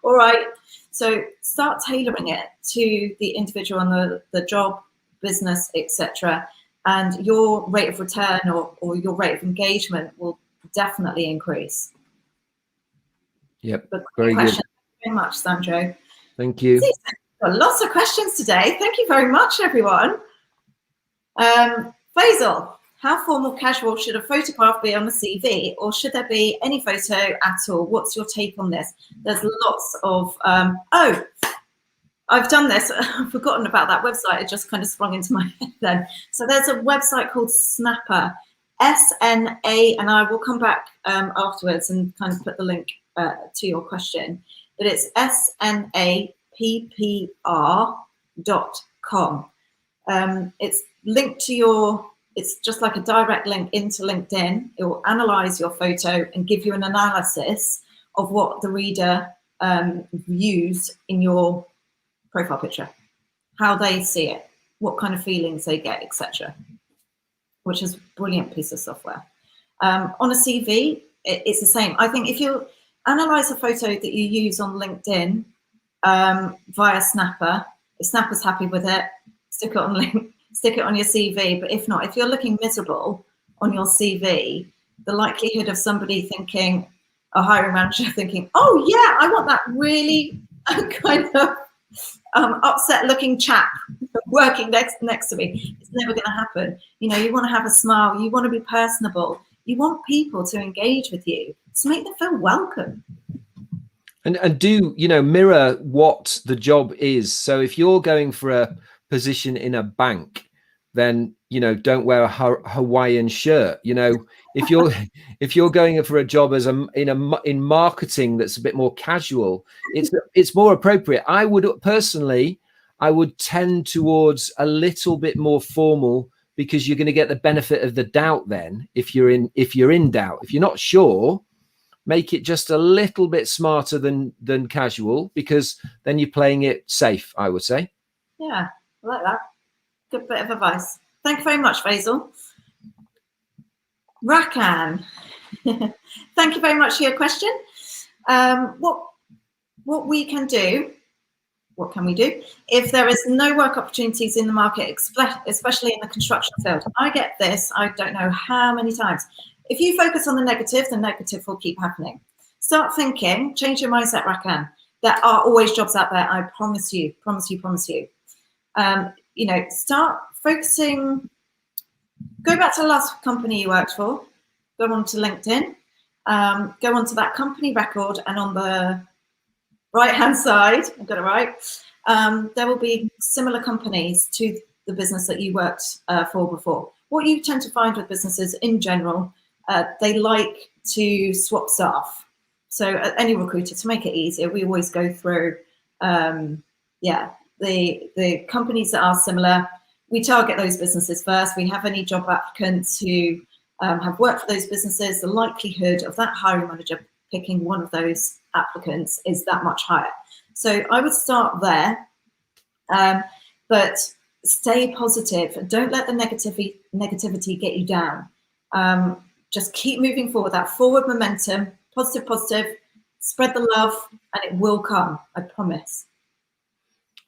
Speaker 1: all right. So start tailoring it to the individual and the job, business, etc. And your rate of return or your rate of engagement will definitely increase.
Speaker 2: Yep,
Speaker 1: but
Speaker 2: very good.
Speaker 1: Thank you very much, Sandro.
Speaker 2: Thank you.
Speaker 1: Got lots of questions today. Thank you very much, everyone. Faisal, how formal casual should a photograph be on a CV, or should there be any photo at all? What's your take on this? There's lots of oh, I've done this. I've forgotten about that website. It just kind of sprung into my head then. So there's a website called Snapper, SNA, and I will come back afterwards and kind of put the link to your question. But it's snappr.com. It's linked to it's just like a direct link into LinkedIn. It will analyze your photo and give you an analysis of what the reader views in your profile picture, how they see it, what kind of feelings they get, etc. Which is a brilliant piece of software. On a CV, it's the same. I think if you analyze a photo that you use on LinkedIn via Snapper, if Snapper's happy with it, stick it on your CV. But if not, if you're looking miserable on your CV, the likelihood of somebody thinking, a hiring manager thinking, oh yeah, I want that really kind of upset looking chap working next to me, it's never going to happen. You know, you want to have a smile, you want to be personable, you want people to engage with you, so make them feel welcome.
Speaker 2: And do, you know, mirror what the job is. So if you're going for a position in a bank, then, you know, don't wear a Hawaiian shirt. You know, if you're going for a job as in marketing that's a bit more casual, it's more appropriate. I would tend towards a little bit more formal, because you're going to get the benefit of the doubt then if you're in doubt. If you're not sure, make it just a little bit smarter than casual, because then you're playing it safe, I would say.
Speaker 1: Yeah, I like that. Good bit of advice. Thank you very much, Faisal. Rakan, thank you very much for your question. What we can do, what can we do if there is no work opportunities in the market, especially in the construction field? I get this, I don't know how many times. If you focus on the negative will keep happening. Start thinking, change your mindset, Rakan. There are always jobs out there, I promise you, promise you, promise you. You know, start focusing, go back to the last company you worked for, go on to LinkedIn, go on to that company record, and on the right-hand side, I've got it right, there will be similar companies to the business that you worked for before. What you tend to find with businesses in general, they like to swap staff. So any recruiter, to make it easier, we always go through, the companies that are similar. We target those businesses first. We have any job applicants who have worked for those businesses. The likelihood of that hiring manager picking one of those applicants is that much higher. So I would start there, but stay positive. Don't let the negativity get you down. Just keep moving forward, that forward momentum, positive, spread the love, and it will come, I promise.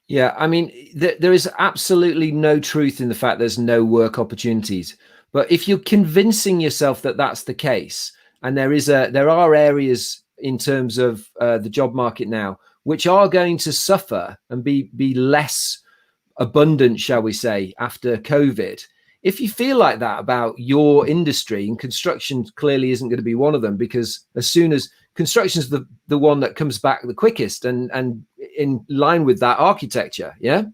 Speaker 2: Yeah, I mean, there is absolutely no truth in the fact there's no work opportunities. But if you're convincing yourself that that's the case, and there are areas in terms of the job market now which are going to suffer and be less abundant, shall we say, after COVID. If you feel like that about your industry, and construction clearly isn't going to be one of them, because as soon as construction's the one that comes back the quickest, and in line with that, architecture, yeah.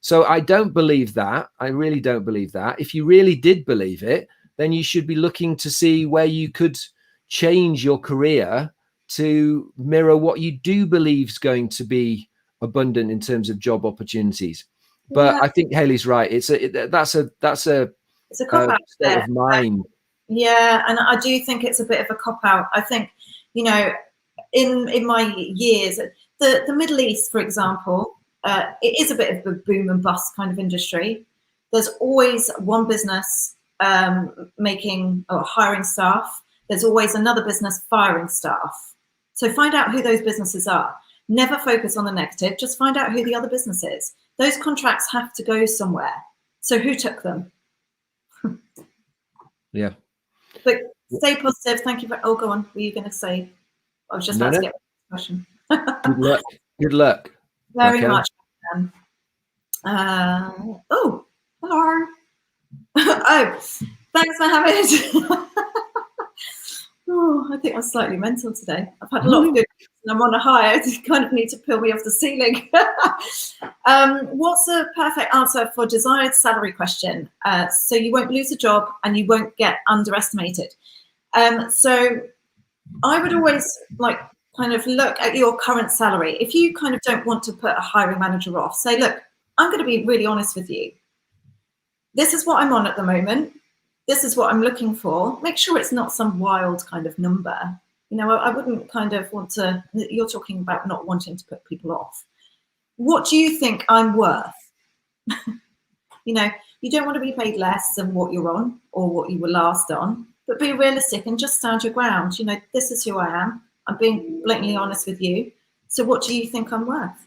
Speaker 2: So I don't believe that. I really don't believe that. If you really did believe it, then you should be looking to see where you could change your career to mirror what you do believe is going to be abundant in terms of job opportunities. But yeah. I think Hayley's right. That's a cop-out state of mind.
Speaker 1: Yeah, and I do think it's a bit of a cop-out. I think, you know, in my years, the Middle East, for example, it is a bit of a boom and bust kind of industry. There's always one business making or hiring staff. There's always another business firing staff. So find out who those businesses are. Never focus on the negative. Just find out who the other business is. Those contracts have to go somewhere. So who took them?
Speaker 2: Yeah.
Speaker 1: But stay positive. Thank you. Oh, go on. Were you going to say? I was just about to get a question.
Speaker 2: Good luck. Good luck.
Speaker 1: Very much. Oh, hello. Oh, thanks, Mohammed. Oh, I think I'm slightly mental today. I've had a lot of good, and I'm on a high. I kind of need to peel me off the ceiling. What's a perfect answer for desired salary question? So you won't lose a job and you won't get underestimated. So I would always kind of look at your current salary. If you kind of don't want to put a hiring manager off, say, look, I'm going to be really honest with you. This is what I'm on at the moment. This is what I'm looking for. Make sure it's not some wild kind of number. You know, I wouldn't kind of want to, you're talking about not wanting to put people off. What do you think I'm worth? You know, you don't want to be paid less than what you're on or what you were last on, but be realistic and just stand your ground. You know, this is who I am. I'm being blatantly honest with you. So what do you think I'm worth?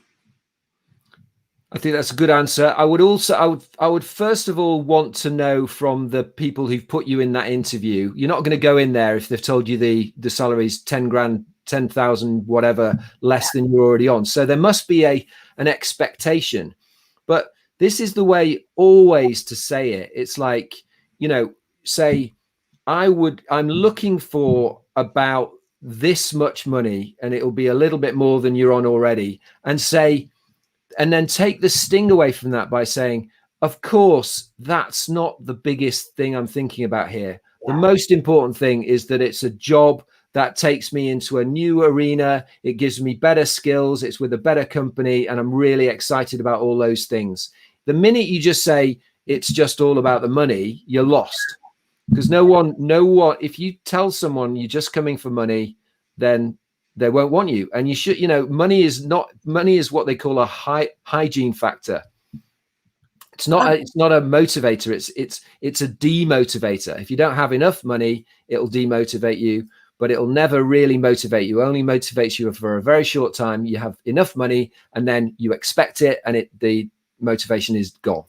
Speaker 2: I think that's a good answer. I would first of all want to know from the people who've put you in that interview. You're not going to go in there if they've told you the salary's 10 grand, 10,000, whatever, less than you're already on. So there must be an expectation. But this is the way always to say it. It's like, you know, say I'm looking for about this much money, and it'll be a little bit more than you're on already, and then take the sting away from that by saying, of course, that's not the biggest thing I'm thinking about here. Yeah. The most important thing is that it's a job that takes me into a new arena. It gives me better skills. It's with a better company. And I'm really excited about all those things. The minute you just say it's just all about the money, you're lost. Because if you tell someone you're just coming for money, then they won't want you. And you should, you know, money is what they call a hygiene factor. It's not a motivator. It's a demotivator. If you don't have enough money, it'll demotivate you, but it'll never really motivate you. It only motivates you for a very short time. You have enough money and then you expect it, and the motivation is gone.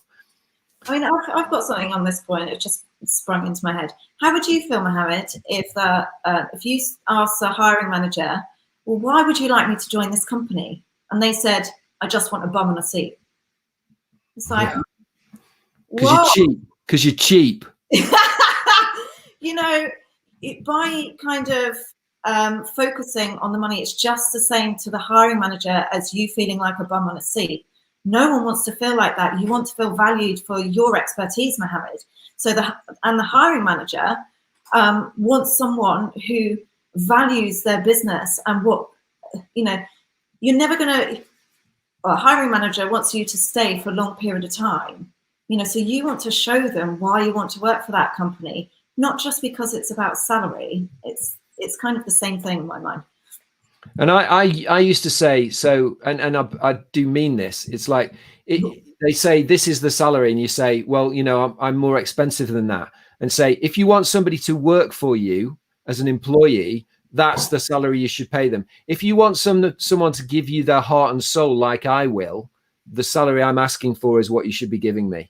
Speaker 1: I mean, I've got something on this point. It just sprung into my head. How would you feel, Mohammed, if you asked the hiring manager, well, why would you like me to join this company? And they said, I just want a bum on a seat. It's like,
Speaker 2: because you're cheap. Because you're cheap.
Speaker 1: You know, by kind of focusing on the money, it's just the same to the hiring manager as you feeling like a bum on a seat. No one wants to feel like that. You want to feel valued for your expertise, Mohammed. So the hiring manager wants someone who values their business and what, you know, you're never going to, a hiring manager wants you to stay for a long period of time, you know, so you want to show them why you want to work for that company, not just because it's about salary. It's kind of the same thing in my mind.
Speaker 2: And I used to say, so, and I do mean this. It's like, they say, this is the salary. And you say, well, you know, I'm more expensive than that. And say, if you want somebody to work for you as an employee, that's the salary you should pay them. If you want someone to give you their heart and soul, like I will, the salary I'm asking for is what you should be giving me.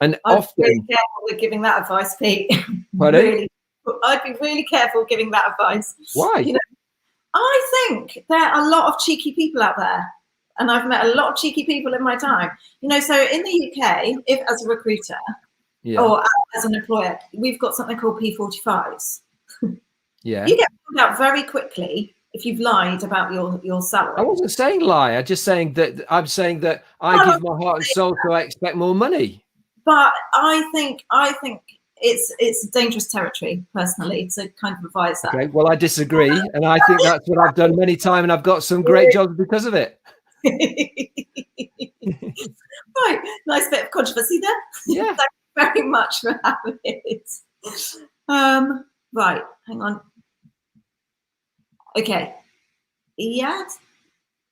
Speaker 2: And
Speaker 1: I'd
Speaker 2: often,
Speaker 1: be really careful with giving that advice, Pete.
Speaker 2: Really?
Speaker 1: I'd be really careful giving that advice.
Speaker 2: Why?
Speaker 1: You know, I think there are a lot of cheeky people out there, and I've met a lot of cheeky people in my time. You know, so in the UK, if as a recruiter or as an employer, we've got something called P45s.
Speaker 2: Yeah.
Speaker 1: You get pulled out very quickly if you've lied about your salary.
Speaker 2: I wasn't saying lie. I'm saying that I give my heart and soul, so I expect more money.
Speaker 1: But I think it's dangerous territory, personally, to kind of advise that.
Speaker 2: Okay, well, I disagree, and I think that's what I've done many times, and I've got some great jobs because of it.
Speaker 1: Right, nice bit of controversy there.
Speaker 2: Yeah.
Speaker 1: Thank you very much for having it. Right, hang on. Okay, yeah.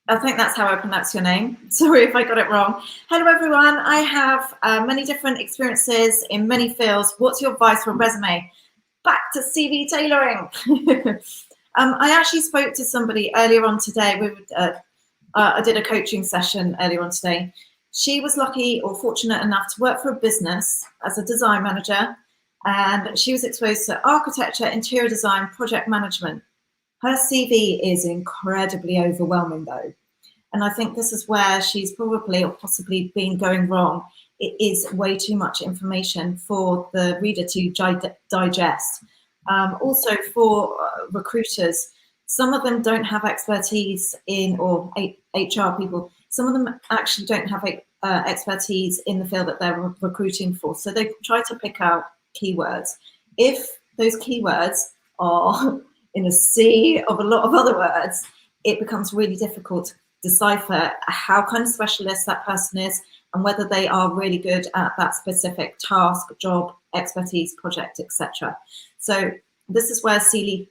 Speaker 1: I think that's how I pronounce your name. Sorry if I got it wrong. Hello, everyone. I have many different experiences in many fields. What's your advice for a resume? Back to CV tailoring. I actually spoke to somebody earlier on today. I did a coaching session earlier on today. She was lucky or fortunate enough to work for a business as a design manager, and she was exposed to architecture, interior design, project management. Her CV is incredibly overwhelming, though. And I think this is where she's probably or possibly been going wrong. It is way too much information for the reader to digest. Also for recruiters, some of them don't have expertise in, or HR people, some of them actually don't have expertise in the field that they're recruiting for. So they try to pick out keywords. If those keywords are in a sea of a lot of other words, it becomes really difficult to decipher how kind of specialist that person is and whether they are really good at that specific task, job, expertise, project, etc. So this is where CV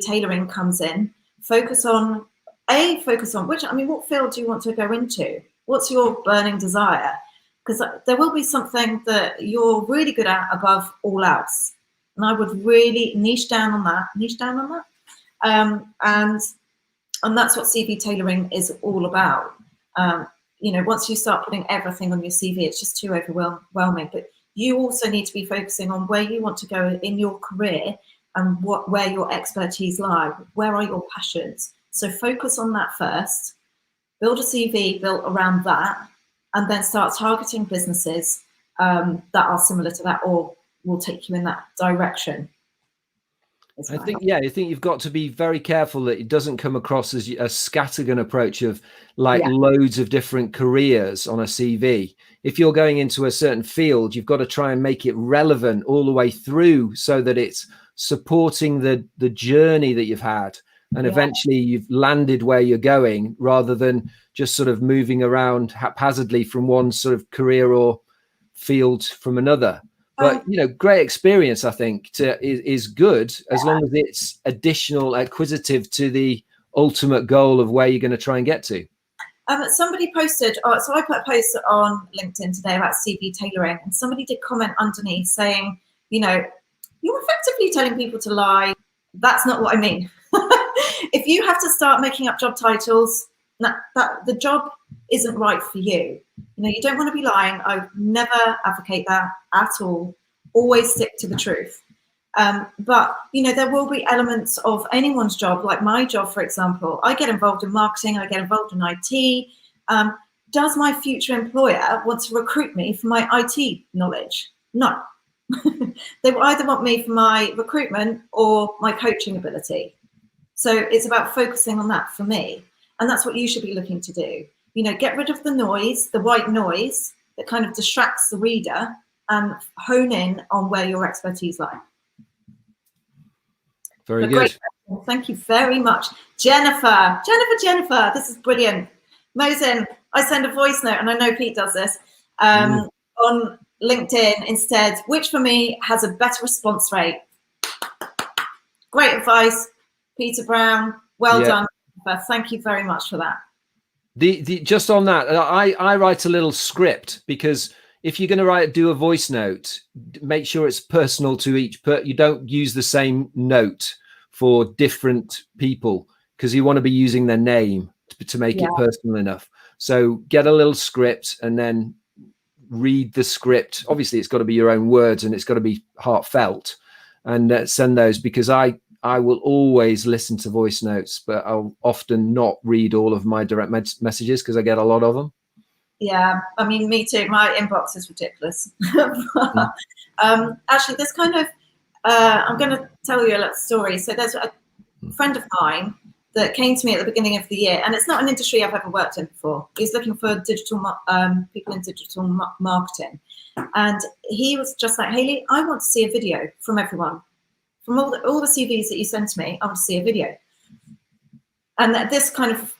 Speaker 1: tailoring comes in. Focus on which, I mean, what field do you want to go into? What's your burning desire? Because there will be something that you're really good at above all else. And I would really niche down on that. And that's what CV tailoring is all about. You know, once you start putting everything on your CV, it's just too overwhelming. But you also need to be focusing on where you want to go in your career and where your expertise lie. Where are your passions? So focus on that first. Build a CV built around that, and then start targeting businesses that are similar to that or will take you in that direction.
Speaker 2: I think you've got to be very careful that it doesn't come across as a scattergun approach of loads of different careers on a CV. If you're going into a certain field, you've got to try and make it relevant all the way through so that it's supporting the journey that you've had. And eventually you've landed where you're going, rather than just sort of moving around haphazardly from one sort of career or field from another. But, you know, great experience, I think, is good as long as it's additional, acquisitive to the ultimate goal of where you're going to try and get to.
Speaker 1: Somebody posted, so I put a post on LinkedIn today about CV tailoring, and somebody did comment underneath saying, you know, you're effectively telling people to lie. That's not what I mean. If you have to start making up job titles, that the job isn't right for you. You know, you don't want to be lying. I would never advocate that at all. Always stick to the truth. But, you know, there will be elements of anyone's job, like my job, for example. I get involved in marketing, I get involved in IT. Does my future employer want to recruit me for my IT knowledge? No. They will either want me for my recruitment or my coaching ability. So it's about focusing on that for me. And that's what you should be looking to do. You know, get rid of the noise, the white noise that kind of distracts the reader, and hone in on where your expertise lies.
Speaker 2: Very good.
Speaker 1: Great. Thank you very much. Jennifer, this is brilliant. Mosin, I send a voice note, and I know Pete does this, on LinkedIn instead. Which for me has a better response rate? Great advice, Peter Brown. Well done. Thank you very much for that.
Speaker 2: Just on that, I write a little script, because if you're going to do a voice note, make sure it's personal to each. You don't use the same note for different people, because you want to be using their name to make it personal enough. So get a little script and then read the script. Obviously, it's got to be your own words and it's got to be heartfelt, and send those, because I will always listen to voice notes, but I'll often not read all of my direct messages because I get a lot of them.
Speaker 1: Yeah, I mean, me too. My inbox is ridiculous. Actually, there's kind of, I'm going to tell you a little story. So there's a friend of mine that came to me at the beginning of the year, and it's not an industry I've ever worked in before. He's looking for digital people in digital marketing. And he was just like, Hayley, I want to see a video from everyone. From all the CVs that you send to me, I want to see a video. And this kind of,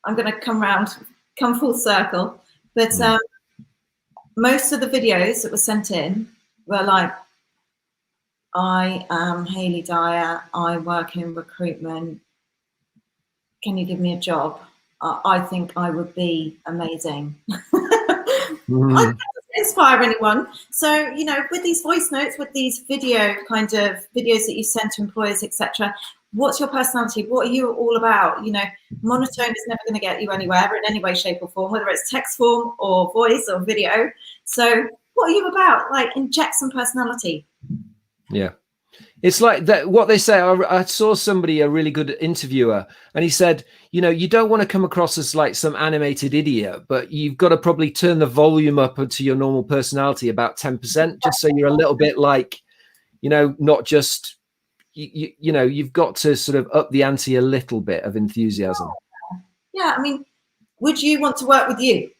Speaker 1: I'm going to come full circle. But most of the videos that were sent in were like, I am Hayley Dyer. I work in recruitment. Can you give me a job? I think I would be amazing. I can't inspire anyone. So, you know, with these voice notes, with these videos that you send to employers, etc., what's your personality? What are you all about? You know, monotone is never going to get you anywhere in any way, shape, or form, whether it's text form or voice or video. So what are you about? Like, inject some personality.
Speaker 2: Yeah. It's like that. What they say, I saw somebody, a really good interviewer, and he said, you know, you don't want to come across as like some animated idiot, but you've got to probably turn the volume up to your normal personality about 10%, just so you're a little bit like, you know, not just, you know, you've got to sort of up the ante a little bit of enthusiasm.
Speaker 1: Yeah, I mean, would you want to work with you?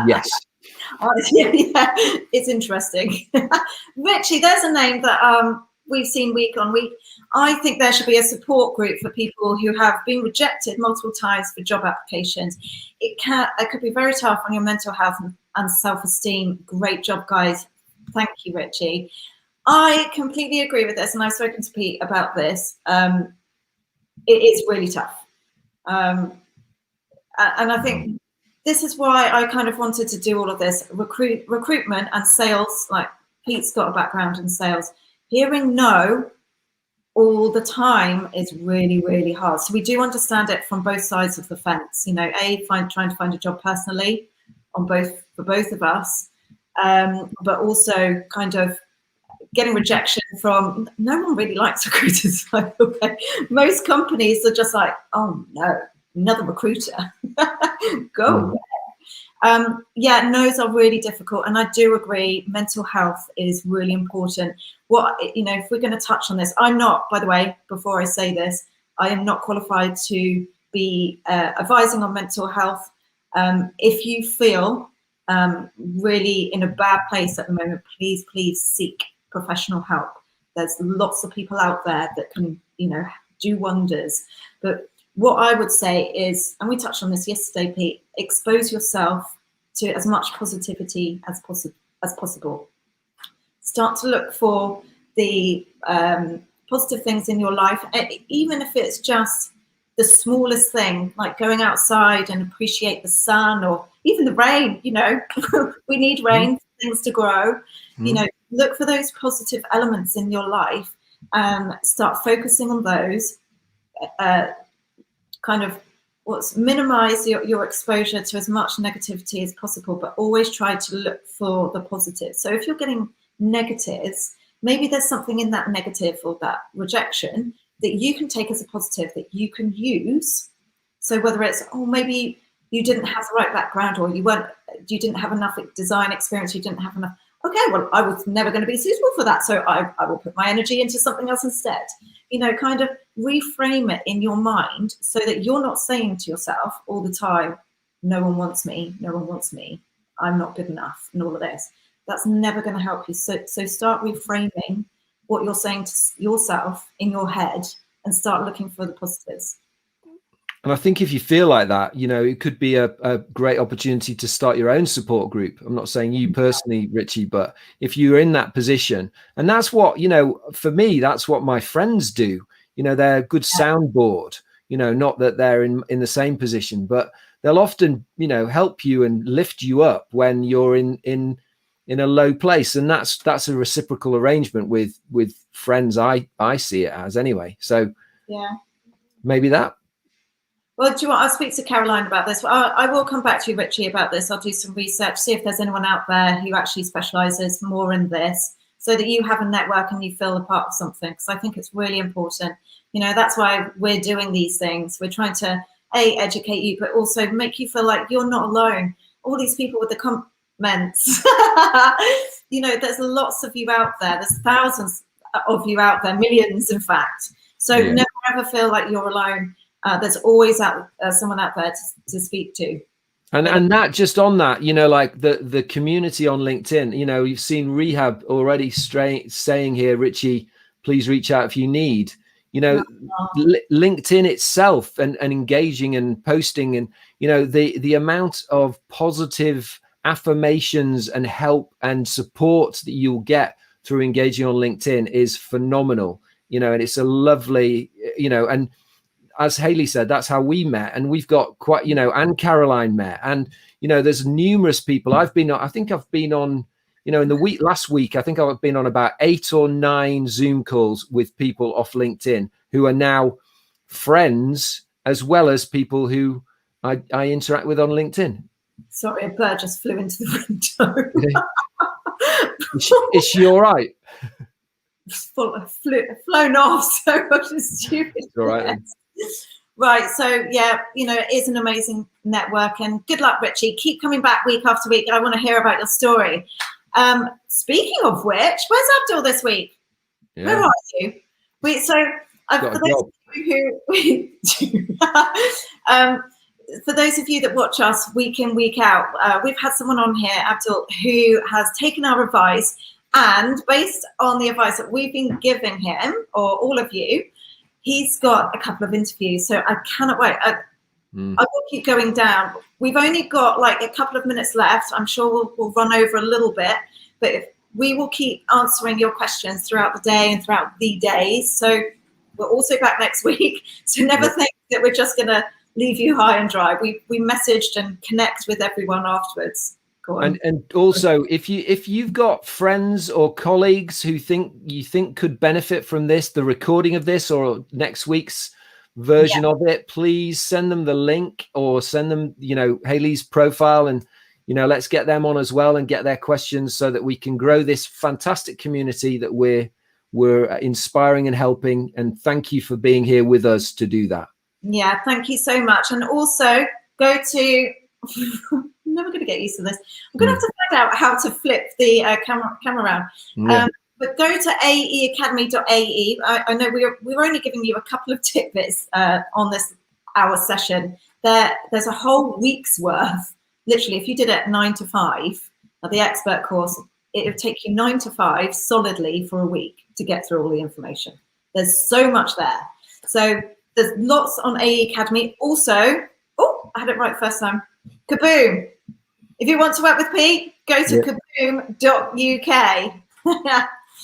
Speaker 2: Yes.
Speaker 1: Yeah, it's interesting. Richie, there's a name that we've seen week on week. I think there should be a support group for people who have been rejected multiple times for job applications. It could be very tough on your mental health and self-esteem. Great job, guys. Thank you, Richie. I completely agree with this, and I've spoken to Pete about this. It is really tough. And I think this is why I kind of wanted to do all of this recruitment and sales. Like, Pete's got a background in sales. Hearing no all the time is really, really hard. So we do understand it from both sides of the fence. You know, trying to find a job personally for both of us, but also kind of getting rejection from, no one really likes recruiters. Like, okay, most companies are just like, oh no, another recruiter. Go away. Yeah, no's are really difficult, and I do agree. Mental health is really important. If we're going to touch on this, I'm not, by the way, before I say this, I am not qualified to be advising on mental health. If you feel really in a bad place at the moment, please seek professional help. There's lots of people out there that can, you know, do wonders. But what I would say is, and we touched on this yesterday, Pete, expose yourself to as much positivity as possible. Start to look for the positive things in your life, even if it's just the smallest thing, like going outside and appreciate the sun or even the rain, you know, we need rain for things to grow. You know, look for those positive elements in your life and start focusing on those, kind of minimize your exposure to as much negativity as possible, but always try to look for the positive. So if you're getting negatives, maybe there's something in that negative or that rejection that you can take as a positive that you can use. So whether it's, oh, maybe you didn't have the right background, or you didn't have enough design experience, you didn't have enough. Okay, well, I was never going to be suitable for that, so I will put my energy into something else instead. You know, kind of reframe it in your mind so that you're not saying to yourself all the time, no one wants me, I'm not good enough, and all of this. That's never going to help you. So start reframing what you're saying to yourself in your head and start looking for the positives.
Speaker 2: And I think if you feel like that, you know, it could be a great opportunity to start your own support group. I'm not saying you personally, Richie, but if you're in that position, and that's what, you know, for me, that's what my friends do. You know, they're a good soundboard, you know, not that they're in the same position, but they'll often, you know, help you and lift you up when you're in a low place. And that's a reciprocal arrangement with friends. I see it as anyway. So
Speaker 1: yeah,
Speaker 2: maybe that.
Speaker 1: Well, do you want? I'll speak to Caroline about this. I will come back to you, Richie, about this. I'll do some research, see if there's anyone out there who actually specialises more in this, so that you have a network and you feel a part of something. Because I think it's really important. You know, that's why we're doing these things. We're trying to educate you, but also make you feel like you're not alone. All these people with the comments, you know, there's lots of you out there. There's thousands of you out there, millions, in fact. So never ever feel like you're alone. There's always someone out there to speak to.
Speaker 2: And that, just on that, you know, like the community on LinkedIn, you know, you've seen Rehab already saying here, Richie, please reach out if you need, you know, LinkedIn itself and engaging and posting, and, you know, the amount of positive affirmations and help and support that you'll get through engaging on LinkedIn is phenomenal, you know, and it's a lovely, you know, and as Haley said, that's how we met. And we've got quite, you know, and Caroline met. And, you know, there's numerous people I think I've been on, you know, in the last week, I think I've been on about 8 or 9 Zoom calls with people off LinkedIn who are now friends, as well as people who I interact with on LinkedIn.
Speaker 1: Sorry, a bird just flew into the window.
Speaker 2: Is she all right?
Speaker 1: Flown off, so just stupid.
Speaker 2: All right. Then.
Speaker 1: Right, so yeah, you know, it is an amazing network, and good luck, Richie. Keep coming back week after week. I want to hear about your story. Speaking of which, where's Abdul this week? Yeah. Where are you? For those of you for those of you that watch us week in, week out, we've had someone on here, Abdul, who has taken our advice, and based on the advice that we've been giving him, or all of you, he's got a couple of interviews, so I cannot wait. I will keep going down. We've only got like a couple of minutes left. I'm sure we'll run over a little bit, but we will keep answering your questions throughout the day and throughout the days. So we're also back next week. So never think that we're just going to leave you high and dry. We messaged and connect with everyone afterwards.
Speaker 2: And also, if you've got friends or colleagues who you think could benefit from this, the recording of this or next week's version of it, please send them the link or send them, you know, Haley's profile, and, you know, let's get them on as well and get their questions so that we can grow this fantastic community that we're inspiring and helping. And thank you for being here with us to do that.
Speaker 1: Yeah, thank you so much. And also go to I'm never going to get used to this. I'm going to have to find out how to flip the camera around. But go to aeacademy.ae. I know we're only giving you a couple of tidbits on this hour session. There's a whole week's worth. Literally, if you did it 9 to 5 at the expert course, it would take you 9 to 5 solidly for a week to get through all the information. There's so much there. So there's lots on AE Academy. Also, I had it right first time. Kaboom. If you want to work with Pete, go to kaboom.uk.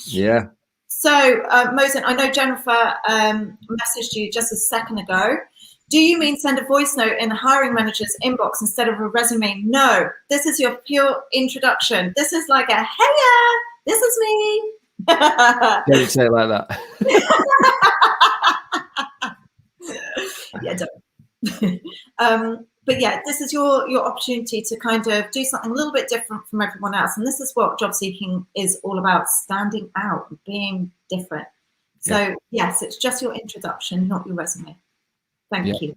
Speaker 2: Yeah.
Speaker 1: So, Mosen, I know Jennifer messaged you just a second ago. Do you mean send a voice note in the hiring manager's inbox instead of a resume? No, this is your pure introduction. This is like a, hey, this is me.
Speaker 2: Don't say it like that.
Speaker 1: Yeah, don't. But yeah, this is your opportunity to kind of do something a little bit different from everyone else. And this is what job seeking is all about, standing out, being different. So yes, it's just your introduction, not your resume. Thank you.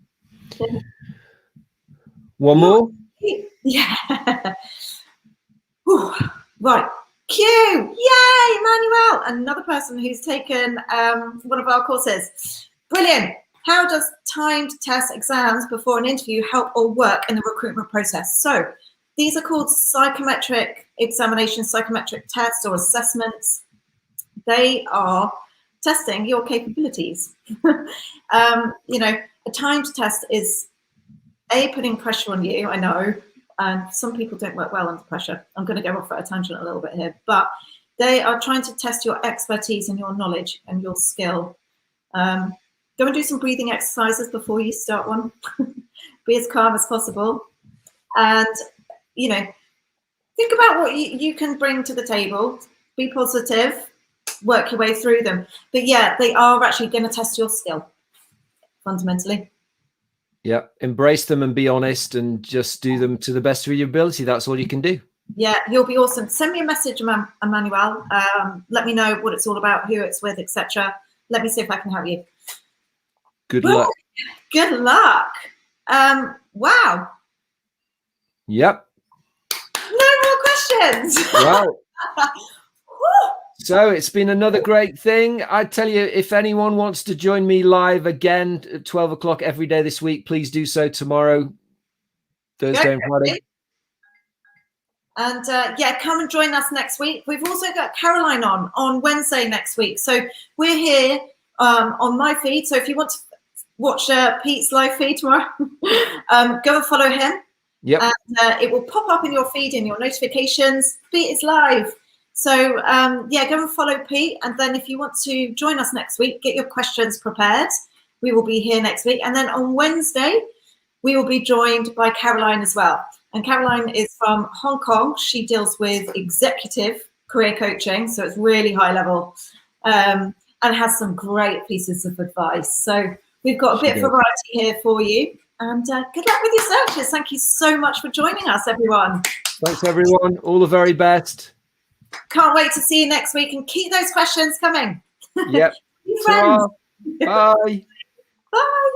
Speaker 2: One more?
Speaker 1: Yeah. Whew. Right. Q. Yay, Emmanuel. Another person who's taken one of our courses. Brilliant. How does timed test exams before an interview help or work in the recruitment process? So these are called psychometric examinations, psychometric tests or assessments. They are testing your capabilities. You know, a timed test is putting pressure on you. I know, and some people don't work well under pressure. I'm going to go off at a tangent a little bit here, but they are trying to test your expertise and your knowledge and your skill. Go and do some breathing exercises before you start one. Be as calm as possible, and you know, think about what you can bring to the table. Be positive. Work your way through them. But yeah, they are actually going to test your skill fundamentally. Yeah,
Speaker 2: embrace them and be honest and just do them to the best of your ability. That's all you can do.
Speaker 1: Yeah, you'll be awesome. Send me a message, Emmanuel. Let me know what it's all about, who it's with, etc. Let me see if I can help you.
Speaker 2: Good luck.
Speaker 1: Good luck. Wow.
Speaker 2: Yep.
Speaker 1: No more questions.
Speaker 2: Wow. So it's been another great thing. I tell you, if anyone wants to join me live again at 12 o'clock every day this week, please do so tomorrow, Thursday and Friday.
Speaker 1: And yeah, come and join us next week. We've also got Caroline on Wednesday next week. So we're here on my feed. So if you want to watch Pete's live feed tomorrow, go and follow him.
Speaker 2: Yep.
Speaker 1: And it will pop up in your feed, in your notifications. Pete is live. So yeah, go and follow Pete. And then if you want to join us next week, get your questions prepared. We will be here next week. And then on Wednesday, we will be joined by Caroline as well. And Caroline is from Hong Kong. She deals with executive career coaching. So it's really high level and has some great pieces of advice. So we've got a bit of variety here for you. And good luck with your searches. Thank you so much for joining us, everyone.
Speaker 2: Thanks, everyone. All the very best.
Speaker 1: Can't wait to see you next week, and keep those questions coming.
Speaker 2: Yep.
Speaker 1: Bye.
Speaker 2: Bye.
Speaker 1: Bye.